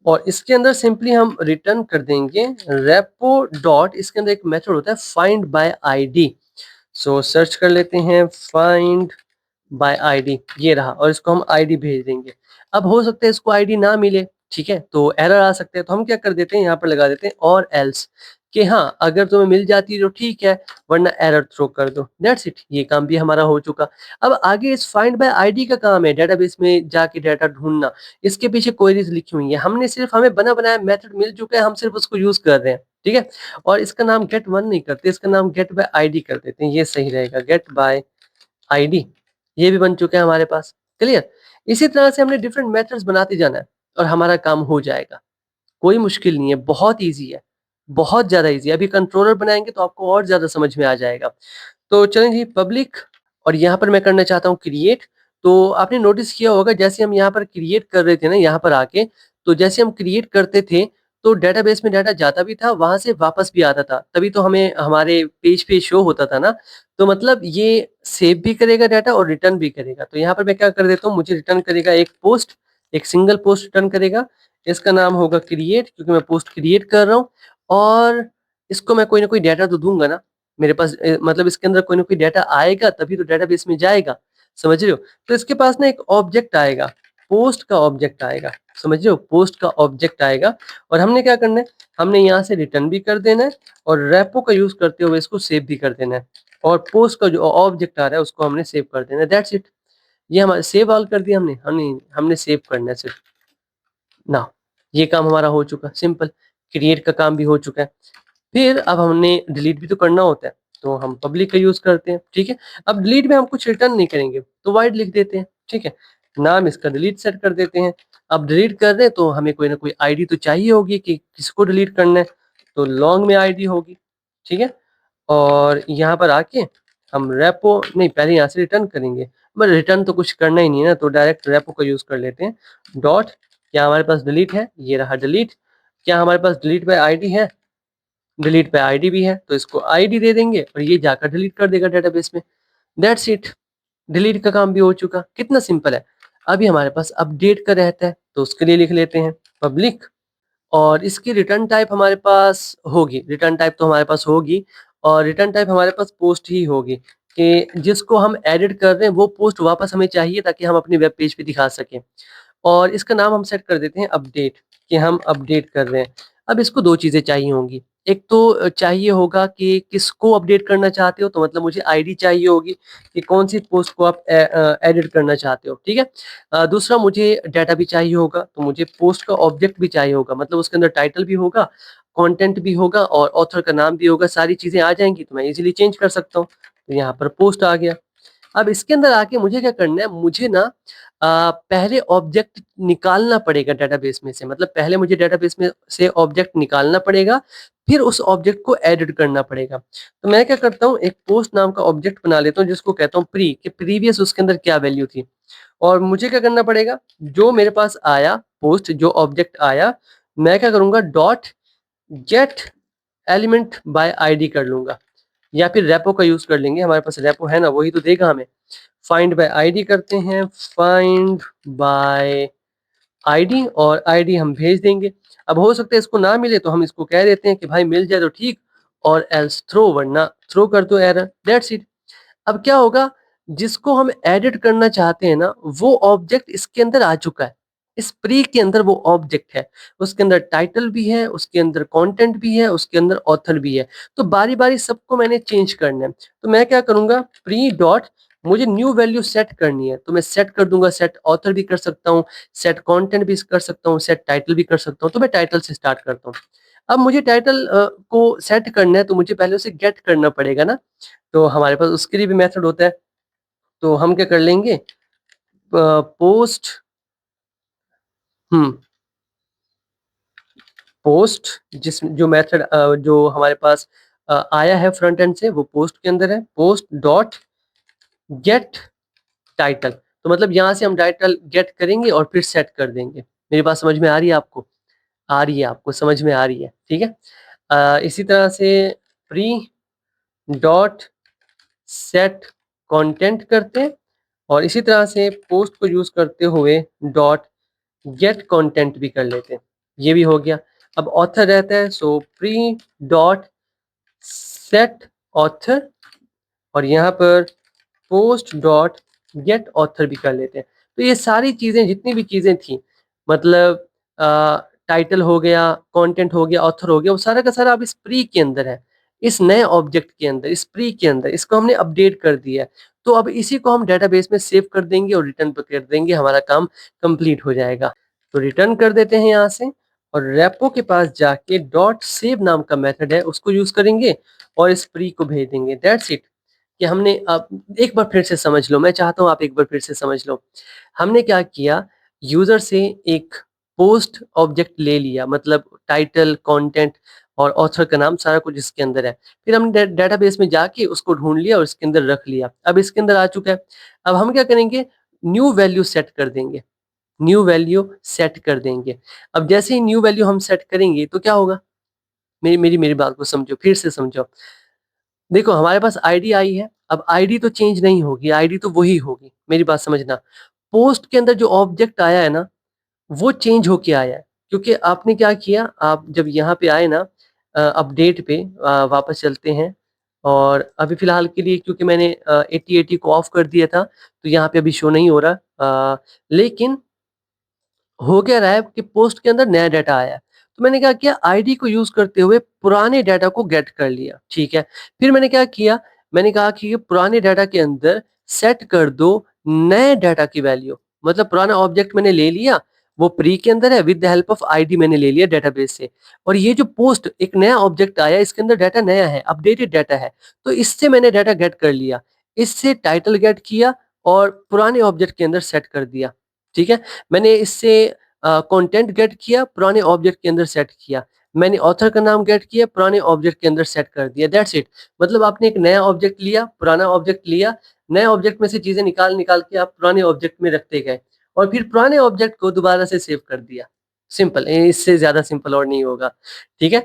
और इसके अंदर सिंपली हम रिटर्न कर देंगे रेपो डॉट, इसके अंदर एक मेथड होता है find by ID. So search कर लेते हैं फाइंड बाय आईडी, ये रहा, और इसको हम आईडी भेज देंगे। अब हो सकता है इसको आईडी ना मिले, ठीक है, तो एरर आ सकते हैं। तो हम क्या कर देते हैं, यहाँ पर लगा देते हैं और एल्स, कि हाँ अगर तुम्हें मिल जाती है तो ठीक है, वरना एरर थ्रो कर दो। दैट्स इट, ये काम भी हमारा हो चुका। अब आगे इस फाइंड बाय आईडी का काम है डेटाबेस में जाके डाटा ढूंढना। इसके पीछे क्वेरीज लिखी हुई है, हमने सिर्फ, हमें बना बनाया मेथड मिल चुका है, हम सिर्फ उसको यूज कर रहे हैं, ठीक है। और इसका नाम गेट वन नहीं करते, इसका नाम गेट बाय आईडी कर देते हैं, ये सही रहेगा, गेट बाय आईडी। ये भी बन चुका है हमारे पास, क्लियर। इसी तरह से हमने डिफरेंट मेथड्स बनाते जाना है और हमारा काम हो जाएगा। कोई मुश्किल नहीं है, बहुत ईजी है, बहुत ज़्यादा ईजी है। अभी कंट्रोलर बनाएँगे तो आपको और ज़्यादा समझ में आ जाएगा। तो चलें जी, पब्लिक, और यहाँ पर मैं करना चाहता हूँ क्रिएट। तो आपने नोटिस किया होगा जैसे हम यहाँ पर क्रिएट कर रहे थे ना यहाँ पर आके, तो जैसे हम क्रिएट करते थे तो डेटाबेस में डाटा जाता भी था, वहाँ से वापस भी आता था। तभी तो हमें हमारे पेज पे शो होता था ना। तो मतलब ये सेव भी करेगा डाटा और रिटर्न भी करेगा। तो यहाँ पर मैं क्या कर देता हूँ, मुझे रिटर्न करेगा एक पोस्ट, एक सिंगल पोस्ट रिटर्न करेगा। इसका नाम होगा क्रिएट, क्योंकि मैं पोस्ट क्रिएट कर रहा हूँ। और इसको मैं कोई ना कोई डाटा तो दूँगा ना। मेरे पास मतलब इसके अंदर कोई ना कोई डाटा आएगा तभी तो डेटाबेस में जाएगा, समझ रहे हो? तो इसके पास ना एक ऑब्जेक्ट आएगा, पोस्ट का ऑब्जेक्ट आएगा, समझ रहे हो? पोस्ट का ऑब्जेक्ट आएगा, और हमने क्या करना है, हमने यहाँ से रिटर्न भी कर देना है और रेपो का यूज़ करते हुए इसको सेव भी कर देना है। और पोस्ट का जो ऑब्जेक्ट आ रहा है उसको हमने सेव कर देना है, दैट्स इट। ये हमारा सेव ऑल कर दिया हमने, हमने हमने सेव करना है सिर्फ। ना, ये काम हमारा हो चुका, सिंपल। क्रिएट का काम भी हो चुका है। फिर अब हमने डिलीट भी तो करना होता है, तो हम पब्लिक का यूज़ करते हैं, ठीक है। अब डिलीट में हम कुछ रिटर्न नहीं करेंगे, तो वॉइड लिख देते हैं, ठीक है। नाम इसका डिलीट सेट कर देते हैं। अब डिलीट कर रहे हैं तो हमें कोई ना कोई आईडी तो चाहिए होगी कि किसको डिलीट करना है, तो लॉन्ग में आईडी होगी, ठीक है। और यहाँ पर आके हम रेपो नहीं, पहले यहाँ से रिटर्न करेंगे, बट रिटर्न तो कुछ करना ही नहीं है ना, तो डायरेक्ट रेपो का यूज़ कर लेते हैं। डॉट, क्या हमारे पास डिलीट है, ये रहा डिलीट। क्या हमारे पास डिलीट बाय आईडी है, डिलीट पे आईडी भी है, तो इसको आईडी दे देंगे और ये जाकर डिलीट कर देगा डेटाबेस में। दैट्स इट, डिलीट का काम भी हो चुका। कितना सिंपल है। अभी हमारे पास अपडेट का रहता है, तो उसके लिए लिख लेते हैं पब्लिक, और इसकी रिटर्न टाइप हमारे पास होगी, रिटर्न टाइप तो हमारे पास होगी, और रिटर्न टाइप हमारे पास पोस्ट ही होगी, कि जिसको हम एडिट कर रहे हैं वो पोस्ट वापस हमें चाहिए ताकि हम अपने वेब पेज पे दिखा सकें। और इसका नाम हम सेट कर देते हैं अपडेट, कि हम अपडेट कर रहे हैं। अब इसको 2 चीज़ें चाहिए होंगी। एक तो चाहिए होगा कि किसको अपडेट करना चाहते हो, तो मतलब मुझे आईडी चाहिए होगी कि कौन-सी पोस्ट को आप एडिट करना चाहते हो, ठीक है? दूसरा मुझे डाटा भी चाहिए होगा, तो मुझे पोस्ट का ऑब्जेक्ट भी चाहिए होगा, मतलब उसके अंदर टाइटल भी होगा, कंटेंट भी होगा और ऑथर का नाम भी होगा, सारी चीज़ें आ जाएँगी तो मैं ईज़िली चेंज कर सकता हूँ। तो यहाँ पर पोस्ट आ गया। अब इसके अंदर आके मुझे क्या करना है, मुझे ना पहले ऑब्जेक्ट निकालना पड़ेगा डेटाबेस में से, मतलब पहले मुझे डेटाबेस में से ऑब्जेक्ट निकालना पड़ेगा, फिर उस ऑब्जेक्ट को एडिट करना पड़ेगा। तो मैं क्या करता हूँ, एक पोस्ट नाम का ऑब्जेक्ट बना लेता हूँ जिसको कहता हूँ प्री, कि प्रीवियस उसके अंदर क्या वैल्यू थी। और मुझे क्या करना पड़ेगा, जो मेरे पास आया पोस्ट, जो ऑब्जेक्ट आया, मैं क्या करूँगा, dot gate element by ID कर लूँगा, या फिर रेपो का यूज़ कर लेंगे, हमारे पास रेपो है ना, वही तो देगा हमें। फाइंड बाय आईडी करते हैं, फाइंड बाय आईडी, और आईडी हम भेज देंगे। अब हो सकता है इसको ना मिले तो हम इसको कह देते हैं कि भाई मिल जाए तो ठीक, और एल्स थ्रो, वरना थ्रो कर दो एरर, दैट्स इट। अब क्या होगा, जिसको हम एडिट करना चाहते हैं ना, वो ऑब्जेक्ट इसके अंदर आ चुका है। इस प्री के अंदर वो ऑब्जेक्ट है। उसके अंदर टाइटल भी है, उसके अंदर कंटेंट भी है, उसके अंदर ऑथर भी है। तो बारी-बारी सबको मैंने चेंज करना है। तो मैं क्या करूँगा, प्री डॉट, मुझे न्यू वैल्यू सेट करनी है, तो मैं सेट कर दूँगा, सेट ऑथर भी कर सकता हूँ, सेट कंटेंट भी कर सकता हूँ, सेट टाइटल भी कर सकता हूँ। तो मैं टाइटल से स्टार्ट करता हूँ। अब मुझे टाइटल को सेट करना है तो मुझे पहले उसे गेट करना पड़ेगा ना। तो हमारे पास उसके लिए भी मेथड होता है। तो हम क्या कर लेंगे, पोस्ट पोस्ट जिस जो मेथड जो हमारे पास आया है फ्रंट एंड से वो पोस्ट के अंदर है, पोस्ट डॉट गेट टाइटल। तो मतलब यहाँ से हम टाइटल गेट करेंगे और फिर सेट कर देंगे। मेरी बात समझ में आ रही है आपको? आ रही है आपको, समझ में आ रही है, ठीक है। इसी तरह से प्री डॉट सेट कंटेंट करते हैं और इसी तरह से पोस्ट को यूज करते हुए डॉट गेट कंटेंट भी कर लेते हैं। ये भी हो गया। अब ऑथर रहता है, सो प्री डॉट सेट ऑथर और यहाँ पर पोस्ट डॉट गेट ऑथर भी कर लेते हैं। तो ये सारी चीजें, जितनी भी चीजें थी, मतलब टाइटल हो गया, कंटेंट हो गया, ऑथर हो गया, वो सारा का सारा अब इस प्री के अंदर है, इस नए ऑब्जेक्ट के अंदर, इस प्री के अंदर इसको हमने अपडेट कर दिया है। तो अब इसी को हम डेटाबेस में सेव कर देंगे और रिटर्न पर कर देंगे, हमारा काम कंप्लीट हो जाएगा। तो रिटर्न कर देते हैं यहाँ से और रेपो के पास जाके डॉट सेव नाम का मेथड है उसको यूज करेंगे और इस प्री को भेज देंगे। That's it. कि हमने, अब एक बार फिर से समझ लो, मैं चाहता हूँ आप एक बार फिर से समझ लो। हमने क्या किया, यूजर से एक पोस्ट ऑब्जेक्ट ले लिया, मतलब टाइटल, कंटेंट और ऑथर का नाम, सारा कुछ इसके अंदर है। फिर हमने डेटाबेस में जाके उसको ढूंढ लिया और इसके अंदर रख लिया। अब इसके अंदर आ चुका है। अब हम क्या करेंगे, न्यू वैल्यू सेट कर देंगे, न्यू वैल्यू सेट कर देंगे। अब जैसे ही न्यू वैल्यू हम सेट करेंगे तो क्या होगा, मेरी मेरी मेरी बात को समझो, फिर से समझो। देखो हमारे पास आईडी आई है, अब आईडी तो चेंज नहीं होगी, आईडी तो वही होगी, मेरी बात समझना। पोस्ट के अंदर जो ऑब्जेक्ट आया है ना, वो चेंज होके आया है, क्योंकि आपने क्या किया, आप जब यहाँ पे आए ना, अपडेट पे वापस चलते हैं और अभी फिलहाल के लिए क्योंकि मैंने 8080 को ऑफ कर दिया था तो यहाँ पे अभी शो नहीं हो रहा, लेकिन हो क्या रहा है कि पोस्ट के अंदर नया डाटा आया है। तो मैंने क्या किया, आईडी को यूज करते हुए पुराने डाटा को गेट कर लिया, ठीक है। फिर मैंने क्या किया, मैंने कहा कि ये पुराने डाटा के अंदर सेट कर दो नए डाटा की वैल्यू। मतलब पुराना ऑब्जेक्ट मैंने ले लिया, वो प्री के अंदर है, with the help of ID मैंने ले लिया डेटाबेस से। और ये जो पोस्ट एक नया ऑब्जेक्ट आया, इसके अंदर डाटा नया है, अपडेटेड डाटा है, तो इससे मैंने डाटा गेट कर लिया। इससे टाइटल गेट किया और पुराने ऑब्जेक्ट के अंदर सेट कर दिया, ठीक है। मैंने इससे कंटेंट गेट किया, पुराने ऑब्जेक्ट के अंदर सेट किया। मैंने ऑथर का नाम गेट किया, पुराने ऑब्जेक्ट के अंदर सेट कर दिया। That's it. मतलब आपने एक नया ऑब्जेक्ट लिया, पुराना ऑब्जेक्ट लिया, नए ऑब्जेक्ट में से चीजें निकाल निकाल के आप पुराने ऑब्जेक्ट में रखते गए और फिर पुराने ऑब्जेक्ट को दोबारा से सेव कर दिया। सिंपल, इससे ज्यादा सिंपल और नहीं होगा, ठीक है।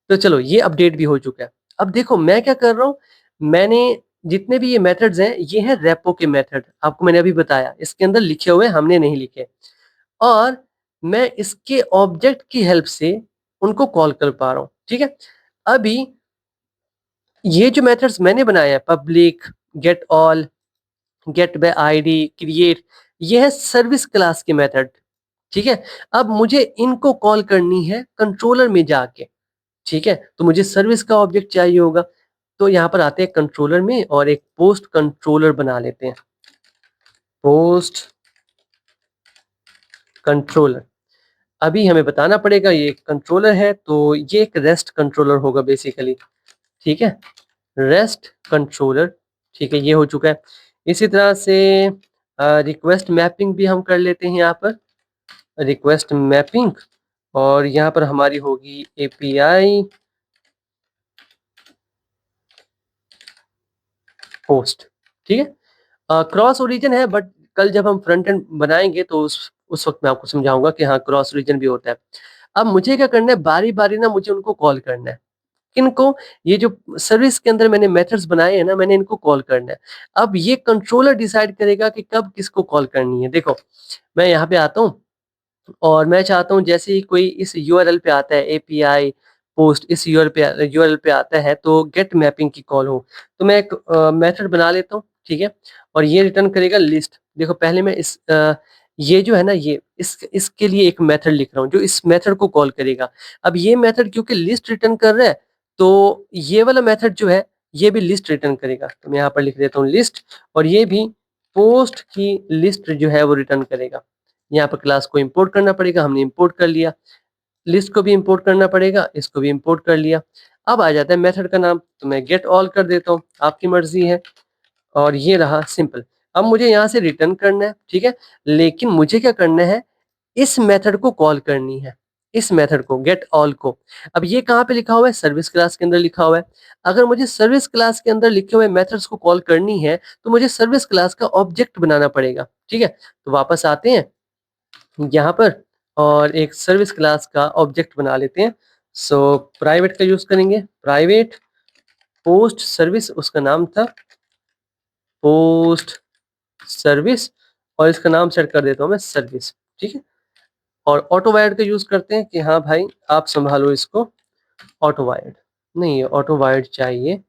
तो चलो ये अपडेट भी हो चुका है। अब देखो मैं क्या कर रहा हूँ, मैंने जितने भी ये मेथड्स हैं, ये हैं रेपो के मेथड, आपको मैंने अभी बताया, इसके अंदर लिखे हुए हमने नहीं लिखे। और मैं इसके ऑब्जेक्ट की हेल्प से उनको कॉल कर पा रहा हूँ, ठीक है। अभी ये जो मेथड्स मैंने बनाए हैं, public, get all, get by ID, create, ये है सर्विस क्लास के मेथड, ठीक है। अब मुझे इनको कॉल करनी है कंट्रोलर में जाके, ठीक है। तो मुझे सर्विस का ऑब्जेक्ट चाहिए होगा, तो यहाँ पर आते हैं कंट्रोलर में और एक पोस्ट कंट्रोलर बना लेते हैं, पोस्ट कंट्रोलर। अभी हमें बताना पड़ेगा ये कंट्रोलर है, तो ये एक रेस्ट कंट्रोलर होगा बेसिकली, ठीक है, रेस्ट कंट्रोलर, ठीक है। ये हो चुका है। इसी तरह से रिक्वेस्ट मैपिंग भी हम कर लेते हैं यहाँ पर, रिक्वेस्ट मैपिंग, और यहाँ पर हमारी होगी एपीआई पोस्ट, ठीक है। क्रॉस ओरिजिन है, बट कल जब हम फ्रंट एंड बनाएंगे तो उस वक्त मैं आपको समझाऊंगा कि हाँ क्रॉस ओरिजिन भी होता है। अब मुझे क्या करना है, बारी बारी ना मुझे उनको कॉल करना है। किनको, ये जो सर्विस के अंदर मैंने मेथड्स बनाए हैं ना, मैंने इनको कॉल करना है। अब ये कंट्रोलर डिसाइड करेगा कि कब किसको कॉल करनी है। देखो मैं यहाँ पे आता हूँ और मैं चाहता हूँ जैसे ही कोई इस यूआरएल पे आता है, एपीआई पोस्ट इस यूआरएल पे आता है, तो गेट मैपिंग की कॉल हो, तो मैं एक मेथड बना लेता हूँ, ठीक है। और ये रिटर्न करेगा लिस्ट। देखो पहले मैं ये जो है ना, ये इसके लिए एक मेथड लिख रहा हूँ जो इस मेथड को कॉल करेगा। अब ये मेथड क्योंकि लिस्ट रिटर्न कर रहा है, तो ये वाला मेथड जो है ये भी लिस्ट रिटर्न करेगा। तो मैं यहाँ पर लिख देता हूँ लिस्ट, और ये भी पोस्ट की लिस्ट जो है वो रिटर्न करेगा। यहाँ पर क्लास को इंपोर्ट करना पड़ेगा, हमने इंपोर्ट कर लिया। लिस्ट को भी इंपोर्ट करना पड़ेगा, इसको भी इंपोर्ट कर लिया। अब आ जाता है मेथड का नाम, तो मैं गेट ऑल कर देता हूँ, आपकी मर्जी है। और ये रहा सिंपल। अब मुझे यहाँ से रिटर्न करना है, ठीक है, लेकिन मुझे क्या करना है, इस मेथड को कॉल करनी है, इस मेथड को गेट ऑल को। अब ये कहाँ पे लिखा हुआ है, सर्विस क्लास के अंदर लिखा हुआ है। अगर मुझे सर्विस क्लास के अंदर लिखे हुए मेथड्स को कॉल करनी है तो मुझे सर्विस क्लास का ऑब्जेक्ट बनाना पड़ेगा, ठीक है। तो वापस आते हैं यहाँ पर और एक सर्विस क्लास का ऑब्जेक्ट बना लेते हैं। सो प्राइवेट का यूज करेंगे, प्राइवेट पोस्ट सर्विस, उसका नाम था पोस्ट सर्विस, और इसका नाम सेट कर देता हूँ मैं सर्विस, ठीक है। और ऑटो वायर्ड का यूज करते हैं कि हाँ भाई आप संभालो इसको, ऑटो वायर्ड नहीं, ऑटो वायर्ड चाहिए,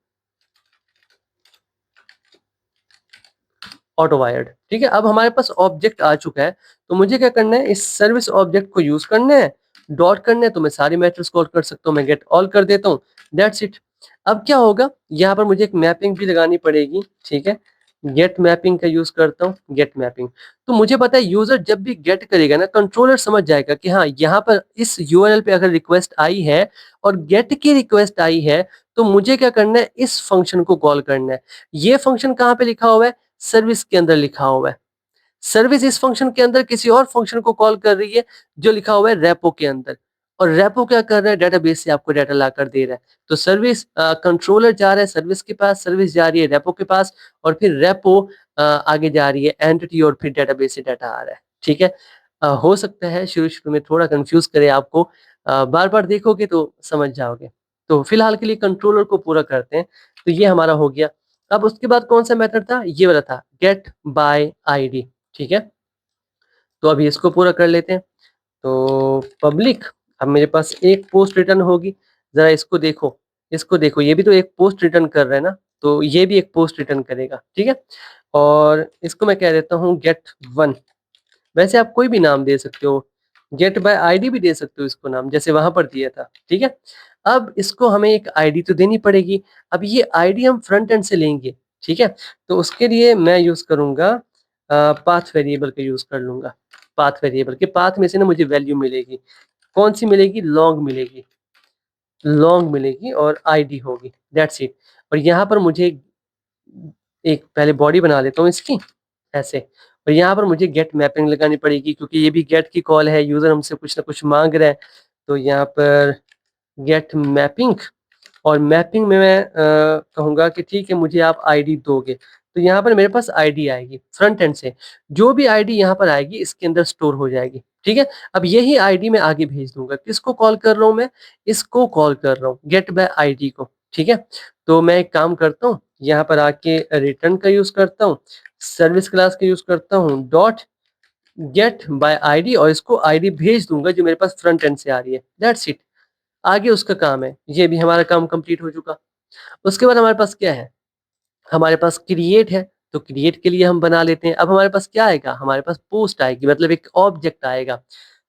ऑटो वायर्ड, ठीक है। अब हमारे पास ऑब्जेक्ट आ चुका है, तो मुझे क्या करना है, इस सर्विस ऑब्जेक्ट को यूज करना है, डॉट करना है, तो मैं सारी मेथड्स कॉल कर सकता हूँ, मैं गेट ऑल कर देता हूँ, दैट्स इट। अब क्या होगा, यहाँ पर मुझे एक मैपिंग भी लगानी पड़ेगी, ठीक है। गेट मैपिंग का यूज करता हूँ, गेट मैपिंग। तो मुझे पता है यूजर जब भी गेट करेगा ना, कंट्रोलर समझ जाएगा कि हाँ यहाँ पर इस यूआरएल पे अगर रिक्वेस्ट आई है और गेट की रिक्वेस्ट आई है, तो मुझे क्या करना है, इस फंक्शन को कॉल करना है। ये फंक्शन कहाँ पे लिखा हुआ है, सर्विस के अंदर लिखा हुआ है। सर्विस इस फंक्शन के अंदर किसी और फंक्शन को कॉल कर रही है जो लिखा हुआ है रेपो के अंदर, और रेपो क्या कर रहा है, डेटाबेस से आपको डाटा लाकर दे रहा है। तो सर्विस कंट्रोलर जा रहा है सर्विस के पास, सर्विस जा रही है रेपो के पास, और फिर रेपो आगे जा रही है एंटिटी, और फिर डेटाबेस से डाटा आ रहा है, ठीक है। हो सकता है शुरू शुरू में थोड़ा कंफ्यूज करे आपको, बार बार देखोगे तो समझ जाओगे। तो फिलहाल के लिए कंट्रोलर को पूरा करते हैं। तो ये हमारा हो गया। अब उसके बाद कौन सा मेथड था, ये वाला था गेट बाय आईडी, ठीक है। तो अभी इसको पूरा कर लेते हैं। तो पब्लिक, अब मेरे पास एक पोस्ट रिटर्न होगी, जरा इसको देखो, इसको देखो, ये भी तो एक पोस्ट रिटर्न कर रहा है ना, तो ये भी एक पोस्ट रिटर्न करेगा, ठीक है। और इसको मैं कह देता हूँ गेट वन। वैसे आप कोई भी नाम दे सकते हो, गेट बाय आईडी भी दे सकते हो इसको नाम, जैसे वहां पर दिया था, ठीक है। अब इसको हमें एक आईडी तो देनी पड़ेगी। अब ये आईडी हम फ्रंट एंड से लेंगे, ठीक है। तो उसके लिए मैं यूज करूंगा पाथ वेरिएबल का यूज कर लूंगा। पाथ वेरिएबल के पाथ में से ना मुझे वैल्यू मिलेगी, कौन सी मिलेगी, लॉन्ग मिलेगी, लॉन्ग मिलेगी और आईडी होगी, दैट्स इट। और यहाँ पर मुझे एक पहले बॉडी बना लेता हूँ इसकी, ऐसे। और यहाँ पर मुझे गेट मैपिंग लगानी पड़ेगी, क्योंकि ये भी गेट की कॉल है, यूजर हमसे कुछ ना कुछ मांग रहा है। तो यहाँ पर गेट मैपिंग, और मैपिंग में मैं कहूँगा कि ठीक है मुझे आप आईडी दोगे। तो यहाँ पर मेरे पास आईडी आएगी फ्रंट एंड से, जो भी आईडी यहाँ पर आएगी इसके अंदर स्टोर हो जाएगी, ठीक है। अब यही आईडी मैं आगे भेज दूंगा, किसको कॉल कर रहा हूँ मैं, इसको कॉल कर रहा हूँ, गेट बाय आईडी को, ठीक है। तो मैं एक काम करता हूँ, यहाँ पर आके रिटर्न का यूज करता हूँ, सर्विस क्लास का यूज करता हूँ, डॉट गेट बाय आईडी, और इसको आईडी भेज दूंगा जो मेरे पास फ्रंट एंड से आ रही है, दैट्स इट। आगे उसका काम है, ये भी हमारा काम कंप्लीट हो चुका। उसके बाद हमारे पास क्या है, हमारे पास क्रिएट है, तो क्रिएट के लिए हम बना लेते हैं। अब हमारे पास क्या आएगा, हमारे पास पोस्ट आएगी, मतलब एक ऑब्जेक्ट आएगा।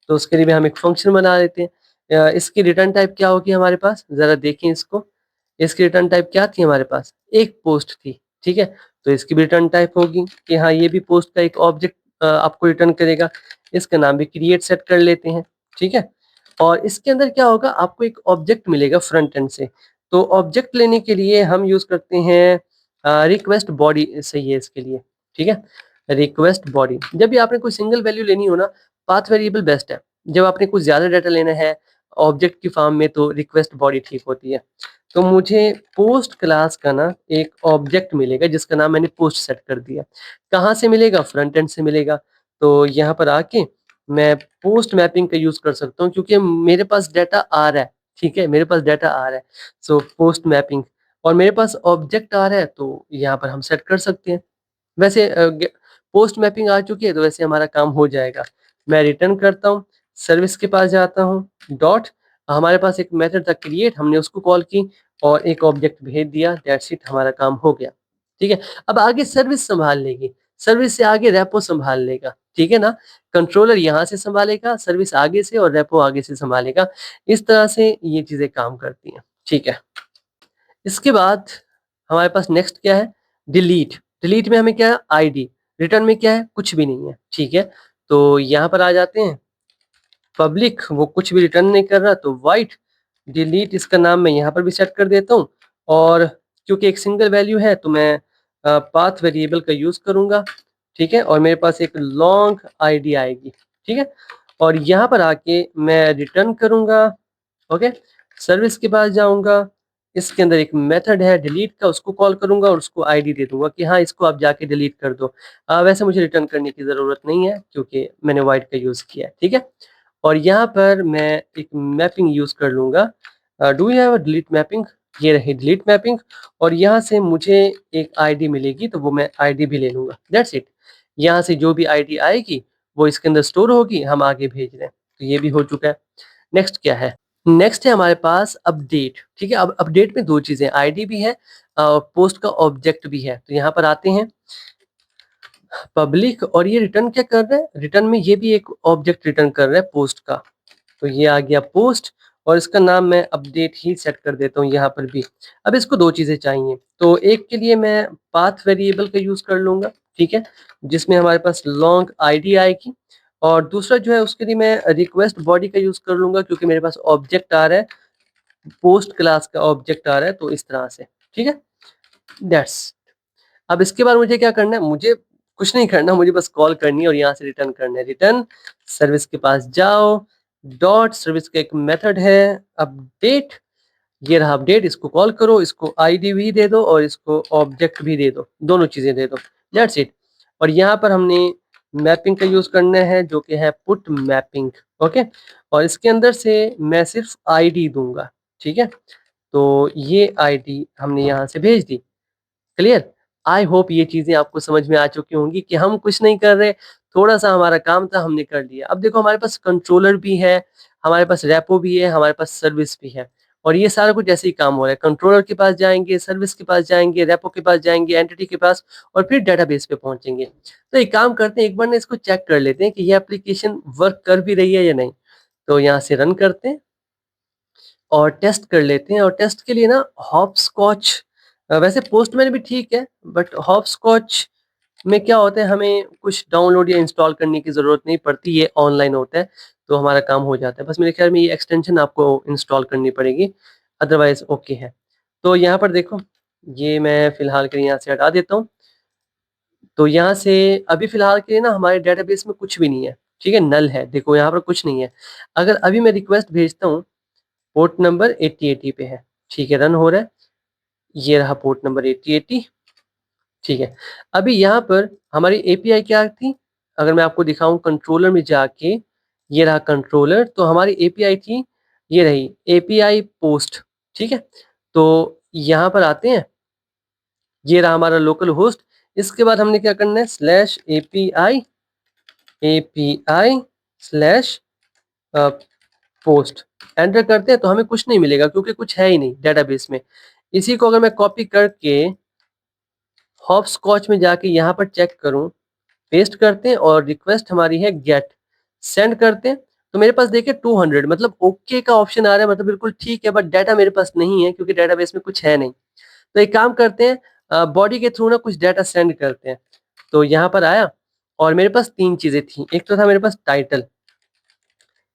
तो उसके लिए भी हम एक फंक्शन बना लेते हैं। इसकी रिटर्न टाइप क्या होगी हमारे पास, जरा देखें इसको। इसकी रिटर्न टाइप क्या थी हमारे पास, एक पोस्ट थी, ठीक है। तो इसकी भी रिटर्न टाइप होगी कि हाँ ये भी पोस्ट का एक ऑब्जेक्ट आपको रिटर्न करेगा। इसका नाम भी क्रिएट सेट कर लेते हैं, ठीक है। और इसके अंदर क्या होगा, आपको एक ऑब्जेक्ट मिलेगा फ्रंट एंड से। तो ऑब्जेक्ट लेने के लिए हम यूज करते हैं रिक्वेस्ट बॉडी, सही है इसके लिए, ठीक है। रिक्वेस्ट बॉडी, जब भी आपने कोई सिंगल वैल्यू लेनी हो ना, पाथ वेरिएबल बेस्ट है। जब आपने कुछ ज्यादा डाटा लेना है ऑब्जेक्ट की फॉर्म में, तो रिक्वेस्ट बॉडी ठीक होती है। तो मुझे पोस्ट क्लास का ना एक ऑब्जेक्ट मिलेगा जिसका नाम मैंने पोस्ट सेट कर दिया। कहाँ से मिलेगा, फ्रंट एंड से मिलेगा। तो यहाँ पर आके मैं पोस्ट मैपिंग का यूज कर सकता हूँ, क्योंकि मेरे पास डाटा आ रहा है, ठीक है, मेरे पास डाटा आ रहा है। सो पोस्ट मैपिंग, और मेरे पास ऑब्जेक्ट आ रहा है, तो यहाँ पर हम सेट कर सकते हैं। वैसे पोस्ट मैपिंग आ चुकी है, तो वैसे हमारा काम हो जाएगा। मैं रिटर्न करता हूँ, सर्विस के पास जाता हूँ, डॉट, हमारे पास एक मेथड था क्रिएट, हमने उसको कॉल की और एक ऑब्जेक्ट भेज दिया, दैट्स इट, हमारा काम हो गया, ठीक है। अब आगे सर्विस संभाल लेगी, सर्विस से आगे रेपो संभाल लेगा, ठीक है ना। कंट्रोलर यहाँ से संभालेगा, सर्विस आगे से, और रेपो आगे से संभालेगा। इस तरह से ये चीजें काम करती हैं, ठीक है। इसके बाद हमारे पास नेक्स्ट क्या है, डिलीट। डिलीट में हमें क्या है, आईडी। रिटर्न में क्या है, कुछ भी नहीं है, ठीक है। तो यहाँ पर आ जाते हैं, पब्लिक, वो कुछ भी रिटर्न नहीं कर रहा, तो वाइट डिलीट, इसका नाम मैं यहाँ पर भी सेट कर देता हूँ। और क्योंकि एक सिंगल वैल्यू है, तो मैं पाथ वेरिएबल का यूज करूंगा, ठीक है, और मेरे पास एक लॉन्ग आईडी आएगी, ठीक है, और यहाँ पर आके मैं रिटर्न करूंगा। ओके, सर्विस के पास जाऊंगा, इसके अंदर एक मेथड है डिलीट का, उसको कॉल करूंगा और उसको आईडी दे दूंगा कि हाँ इसको आप जाके डिलीट कर दो। वैसे मुझे रिटर्न करने की ज़रूरत नहीं है क्योंकि मैंने वाइड का यूज़ किया है, ठीक है। और यहाँ पर मैं एक मैपिंग यूज़ कर लूँगा, do you have a delete mapping, ये रही डिलीट मैपिंग, और यहाँ से मुझे एक आईडी मिलेगी तो वो मैं आईडी भी ले लूँगा, दैट्स इट। यहाँ से जो भी आईडी आएगी वो इसके अंदर स्टोर होगी, हम आगे भेज रहे हैं, तो ये भी हो चुका है। नेक्स्ट क्या है? नेक्स्ट है हमारे पास अपडेट, ठीक है। अब अपडेट में 2 चीज़ें, आईडी भी है और पोस्ट का ऑब्जेक्ट भी है। तो यहाँ पर आते हैं पब्लिक, और ये रिटर्न क्या कर रहा है? रिटर्न में ये भी एक ऑब्जेक्ट रिटर्न कर रहा है पोस्ट का। तो ये आ गया पोस्ट, और इसका नाम मैं अपडेट ही सेट कर देता हूँ यहाँ पर भी। अब इसको 2 चीज़ें चाहिए, तो एक के लिए मैं पाथ वेरिएबल का यूज़ कर लूँगा, ठीक है, जिसमें हमारे पास लॉन्ग आईडी आएगी, और दूसरा जो है उसके लिए मैं रिक्वेस्ट बॉडी का यूज़ कर लूँगा क्योंकि मेरे पास ऑब्जेक्ट आ रहा है, पोस्ट क्लास का ऑब्जेक्ट आ रहा है, तो इस तरह से, ठीक है, दैट्स। अब इसके बाद मुझे क्या करना है? मुझे कुछ नहीं करना, मुझे बस कॉल करनी है और यहाँ से रिटर्न करना है। रिटर्न सर्विस के पास जाओ, डॉट सर्विस का एक मेथड है अपडेट, ये रहा अपडेट, इसको कॉल करो, इसको आईडी भी दे दो और इसको ऑब्जेक्ट भी दे दो, दोनों चीज़ें दे दो, दैट्स इट। और यहाँ पर हमने मैपिंग का यूज़ करना है जो कि है पुट मैपिंग, ओके, और इसके अंदर से मैं सिर्फ आईडी दूंगा, ठीक है। तो ये आईडी हमने यहाँ से भेज दी, क्लियर। आई होप ये चीज़ें आपको समझ में आ चुकी होंगी कि हम कुछ नहीं कर रहे, थोड़ा-सा हमारा काम था, हमने कर लिया। अब देखो हमारे पास कंट्रोलर भी है, हमारे पास रेपो भी है, हमारे पास सर्विस भी है, और ये सारा कुछ ऐसे ही काम हो रहा है। कंट्रोलर के पास जाएँगे, सर्विस के पास जाएँगे, रेपो के पास जाएँगे, एंटिटी के पास, और फिर डेटाबेस पे पहुँचेंगे। तो एक काम करते हैं, एक बार ना इसको चेक कर लेते हैं कि ये एप्लीकेशन वर्क कर भी रही है या नहीं। तो यहाँ से रन करते हैं और टेस्ट कर लेते हैं, और टेस्ट के लिए ना हॉपस्कॉच, वैसे पोस्टमैन भी ठीक है, बट हॉपस्कॉच में क्या होता है, हमें कुछ डाउनलोड या इंस्टॉल करने की ज़रूरत नहीं पड़ती, ये ऑनलाइन होता है, तो हमारा काम हो जाता है। बस मेरे ख्याल में ये एक्सटेंशन आपको इंस्टॉल करनी पड़ेगी, अदरवाइज़ ओके है। तो यहाँ पर देखो, ये मैं फ़िलहाल के लिए यहाँ से हटा देता हूँ। तो यहाँ से अभी फ़िलहाल के लिए ना हमारे डेटाबेस में कुछ भी नहीं है, ठीक है, नल है। देखो यहाँ पर कुछ नहीं है। अगर अभी मैं रिक्वेस्ट भेजता हूँ, पोर्ट नंबर 8080 पे है, ठीक है, रन हो रहा है। ये रहा पोर्ट नंबर 8080, ठीक है। अभी यहाँ पर हमारी एपीआई क्या थी? अगर मैं आपको दिखाऊँ कंट्रोलर में जाके, ये रहा कंट्रोलर, तो हमारी एपीआई थी, ये रही एपीआई पोस्ट, ठीक है। तो यहाँ पर आते हैं, ये रहा हमारा लोकल होस्ट, इसके बाद हमने क्या करना है, slash API slash post enter करते हैं, तो हमें कुछ नहीं मिलेगा क्योंकि कुछ है ही नहीं डेटाबेस में। इसी को अगर मैं कॉपी करके हॉपस्कॉच में जाके यहाँ पर चेक करूँ, पेस्ट करते हैं, और रिक्वेस्ट हमारी है गेट, सेंड करते हैं, तो मेरे पास देखिए 200 मतलब ओके का ऑप्शन आ रहा है, मतलब बिल्कुल ठीक है, बट डाटा मेरे पास नहीं है क्योंकि डेटाबेस में कुछ है नहीं। तो एक काम करते हैं, बॉडी के थ्रू ना कुछ डाटा सेंड करते हैं। तो यहाँ पर आया, और मेरे पास 3 चीज़ें थी, एक तो था मेरे पास टाइटल,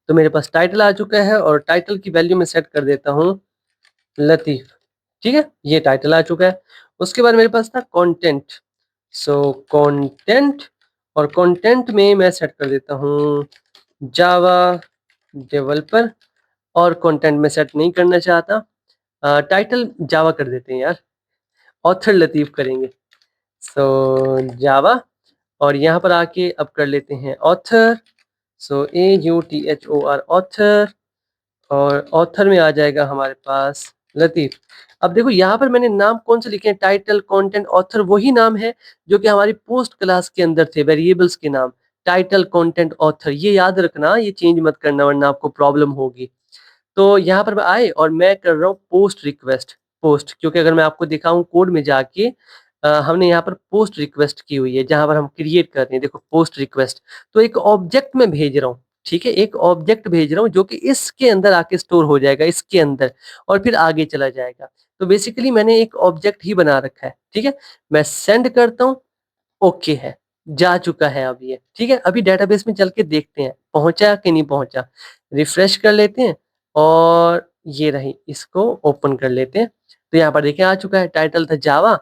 तो मेरे पास टाइटल आ चुका है, और टाइटल की वैल्यू मैं सेट कर देता हूँ लतीफ़, ठीक है? ये टाइटल आ चुका है। उसके बाद मेरे पास था कंटेंट, सो कंटेंट, और कंटेंट में मैं सेट कर देता हूँ जावा डेवलपर, और कंटेंट में सेट नहीं करना चाहता, टाइटल जावा कर देते हैं यार, ऑथर लतीफ़ करेंगे। सो जावा, और यहाँ पर आके अब कर लेते हैं ऑथर, सो AUTHOR ऑथर, और ऑथर में आ जाएगा हमारे पास लतीफ़। अब देखो यहाँ पर मैंने नाम कौन से लिखे हैं, टाइटल, कंटेंट, ऑथर, वही नाम है जो कि हमारी पोस्ट क्लास के अंदर थे, वेरिएबल्स के नाम, टाइटल, कंटेंट, ऑथर, ये याद रखना, ये चेंज मत करना वरना आपको प्रॉब्लम होगी। तो यहाँ पर मैं आए और मैं कर रहा हूँ पोस्ट रिक्वेस्ट, पोस्ट, क्योंकि अगर मैं आपको दिखाऊँ कोड में जाके, हमने यहाँ पर पोस्ट रिक्वेस्ट की हुई है, जहाँ पर हम क्रिएट कर रहे हैं, देखो पोस्ट रिक्वेस्ट, तो एक ऑब्जेक्ट में भेज रहा हूँ, ठीक है, एक ऑब्जेक्ट भेज रहा हूँ जो कि इसके अंदर आके स्टोर हो जाएगा, इसके अंदर, और फिर आगे चला जाएगा। तो बेसिकली मैंने एक ऑब्जेक्ट ही बना रखा है, ठीक है, मैं सेंड करता हूँ, ओके है, जा चुका है अब ये, ठीक है। अभी डेटाबेस में चल के देखते हैं पहुंचा कि नहीं पहुंचा, रिफ्रेश कर लेते हैं, और ये रही, इसको ओपन कर लेते हैं। तो यहाँ पर देखिए आ चुका है, टाइटल था जावा,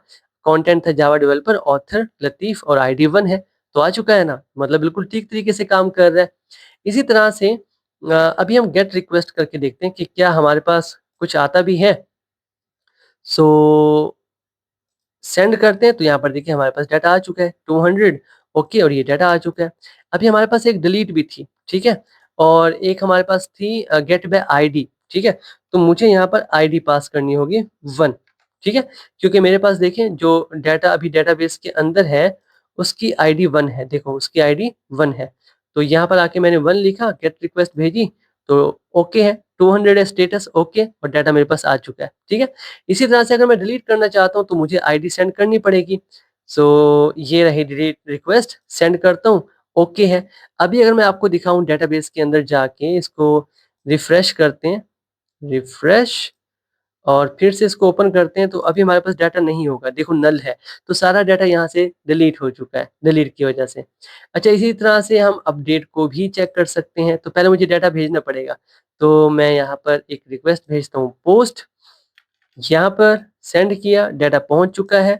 कंटेंट था जावा डेवलपर, ऑथर लतीफ और आईडी 1 है। तो आ चुका है ना, मतलब बिल्कुल ठीक तरीके से काम कर रहा है। इसी तरह से अभी हम गेट रिक्वेस्ट करके देखते हैं कि क्या हमारे पास कुछ आता भी है। सो सेंड करते हैं तो यहाँ पर देखिए हमारे पास डाटा आ चुका है 200। ओके, और ये डाटा आ चुका है। अभी हमारे पास एक डिलीट भी थी, ठीक है, और एक हमारे पास थी गेट बाय आईडी, ठीक है। तो मुझे यहाँ पर आईडी पास करनी होगी 1, ठीक है, क्योंकि मेरे पास देखें जो डाटा अभी डेटाबेस के अंदर है उसकी आईडी 1 है। देखो उसकी आईडी 1 है। तो यहाँ पर आके मैंने 1 लिखा, गेट रिक्वेस्ट भेजी, तो ओके है, 200 है स्टेटस, ओके, और डाटा मेरे पास आ चुका है, ठीक है। इसी तरह से अगर मैं डिलीट करना चाहता हूँ तो मुझे आईडी सेंड करनी पड़ेगी। सो ये रही डिलीट रिक्वेस्ट, सेंड करता हूँ, ओके है। अभी अगर मैं आपको दिखाऊँ डेटाबेस के अंदर जाके इसको रिफ्रेश करते हैं, रिफ्रेश, और फिर से इसको ओपन करते हैं तो अभी हमारे पास डाटा नहीं होगा, देखो नल है। तो सारा डाटा यहाँ से डिलीट हो चुका है, डिलीट की वजह से। अच्छा, इसी तरह से हम अपडेट को भी चेक कर सकते हैं। तो पहले मुझे डाटा भेजना पड़ेगा, तो मैं यहाँ पर एक रिक्वेस्ट भेजता हूँ पोस्ट, यहाँ पर सेंड किया, डाटा पहुँच चुका है।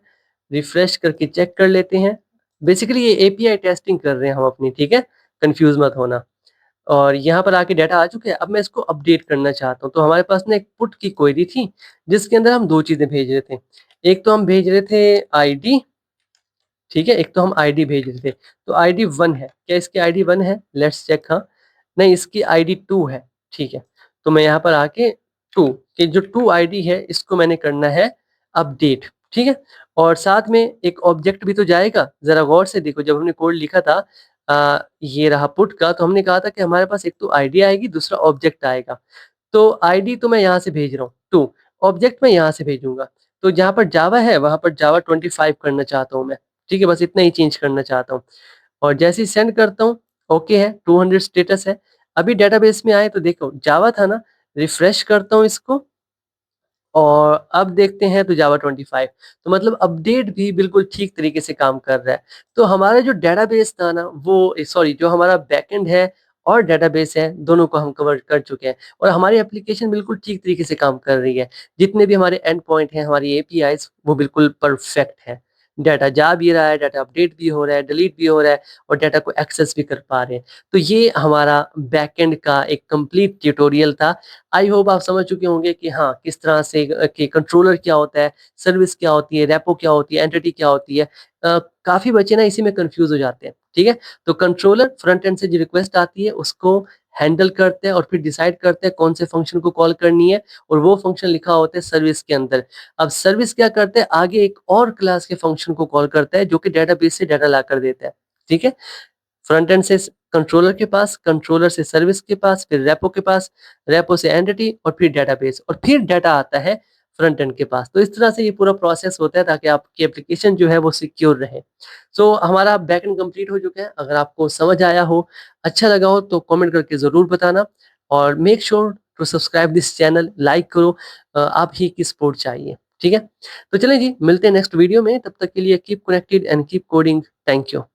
रिफ्रेश करके चेक कर लेते हैं। बेसिकली ये एपीआई टेस्टिंग कर रहे हैं हम अपनी, ठीक है, कन्फ्यूज़ मत होना। और यहाँ पर आके डाटा आ चुके हैं। अब मैं इसको अपडेट करना चाहता हूँ। तो हमारे पास ना एक पुट की क्वेरी थी जिसके अंदर हम 2 चीज़ें भेज रहे थे। एक तो हम भेज रहे थे आईडी, ठीक है, एक तो हम आईडी भेज रहे थे। तो आईडी 1 है। क्या इसकी आईडी 1 है? Let's check. हाँ, नहीं, इसकी आईडी 2 है, ठीक है। तो मैं यहाँ पर आके 2 कि जो 2 आईडी है इसको मैंने करना है अपडेट, ठीक है। और साथ में एक ऑब्जेक्ट भी तो जाएगा। ज़रा गौर से देखो, जब हमने कोड लिखा था ये रहा पुट का, तो हमने कहा था कि हमारे पास एक तो आईडी आएगी, दूसरा ऑब्जेक्ट आएगा। तो आईडी तो मैं यहाँ से भेज रहा हूँ 2, ऑब्जेक्ट मैं यहाँ से भेजूँगा। तो जहाँ पर जावा है वहाँ पर जावा 25 करना चाहता हूँ मैं, ठीक है, बस इतना ही चेंज करना चाहता हूँ। और जैसे ही सेंड करता हूँ, ओके है, 200 स्टेटस है। अभी डेटाबेस में आए तो देखो जावा था ना, रिफ्रेश करता हूँ इसको और अब देखते हैं तो जावा 25। तो मतलब अपडेट भी बिल्कुल ठीक तरीके से काम कर रहा है। तो हमारा जो डेटाबेस था ना वो सॉरी, जो हमारा बैकएंड है और डेटाबेस है, दोनों को हम कवर कर चुके हैं और हमारी एप्लीकेशन बिल्कुल ठीक तरीके से काम कर रही है। जितने भी हमारे एंड पॉइंट हैं, हमारी एपीआईज़, वो बिल्कुल परफेक्ट है। डाटा जा भी रहा है, डाटा अपडेट भी हो रहा है, डिलीट भी हो रहा है और डाटा को एक्सेस भी कर पा रहे हैं। तो ये हमारा बैकएंड का एक कंप्लीट ट्यूटोरियल था। आई होप आप समझ चुके होंगे कि हाँ, किस तरह से कि कंट्रोलर क्या होता है, सर्विस क्या होती है, रेपो क्या होती है, एंटिटी क्या होती है। काफ़ी बच्चे ना इसी में कन्फ्यूज़ हो जाते हैं, ठीक है? तो कंट्रोलर फ्रंट एंड से जो रिक्वेस्ट आती है उसको हैंडल करते हैं और फिर डिसाइड करते हैं कौन से फंक्शन को कॉल करनी है और वो फंक्शन लिखा होता है सर्विस के अंदर। अब सर्विस क्या करता है, आगे एक और क्लास के फंक्शन को कॉल करता है जो कि डेटाबेस से डाटा लाकर देता है, ठीक है? फ्रंट एंड से कंट्रोलर के पास, कंट्रोलर से सर्विस के पास, फिर रेपो के पास, रेपो से एंटिटी और फिर डेटाबेस और फिर डाटा आता है फ्रंट एंड के पास। तो इस तरह से ये पूरा प्रोसेस होता है ताकि आपकी एप्लीकेशन जो है वो सिक्योर रहे। सो हमारा बैकएंड कंप्लीट हो चुका है। अगर आपको समझ आया हो, अच्छा लगा हो तो कमेंट करके ज़रूर बताना और make sure to subscribe this channel, like करो। आप ही की सपोर्ट चाहिए, ठीक है? तो चलिए जी, मिलते हैं नेक्स्ट वीडियो में। तब तक के लिए keep connected and keep coding. Thank you.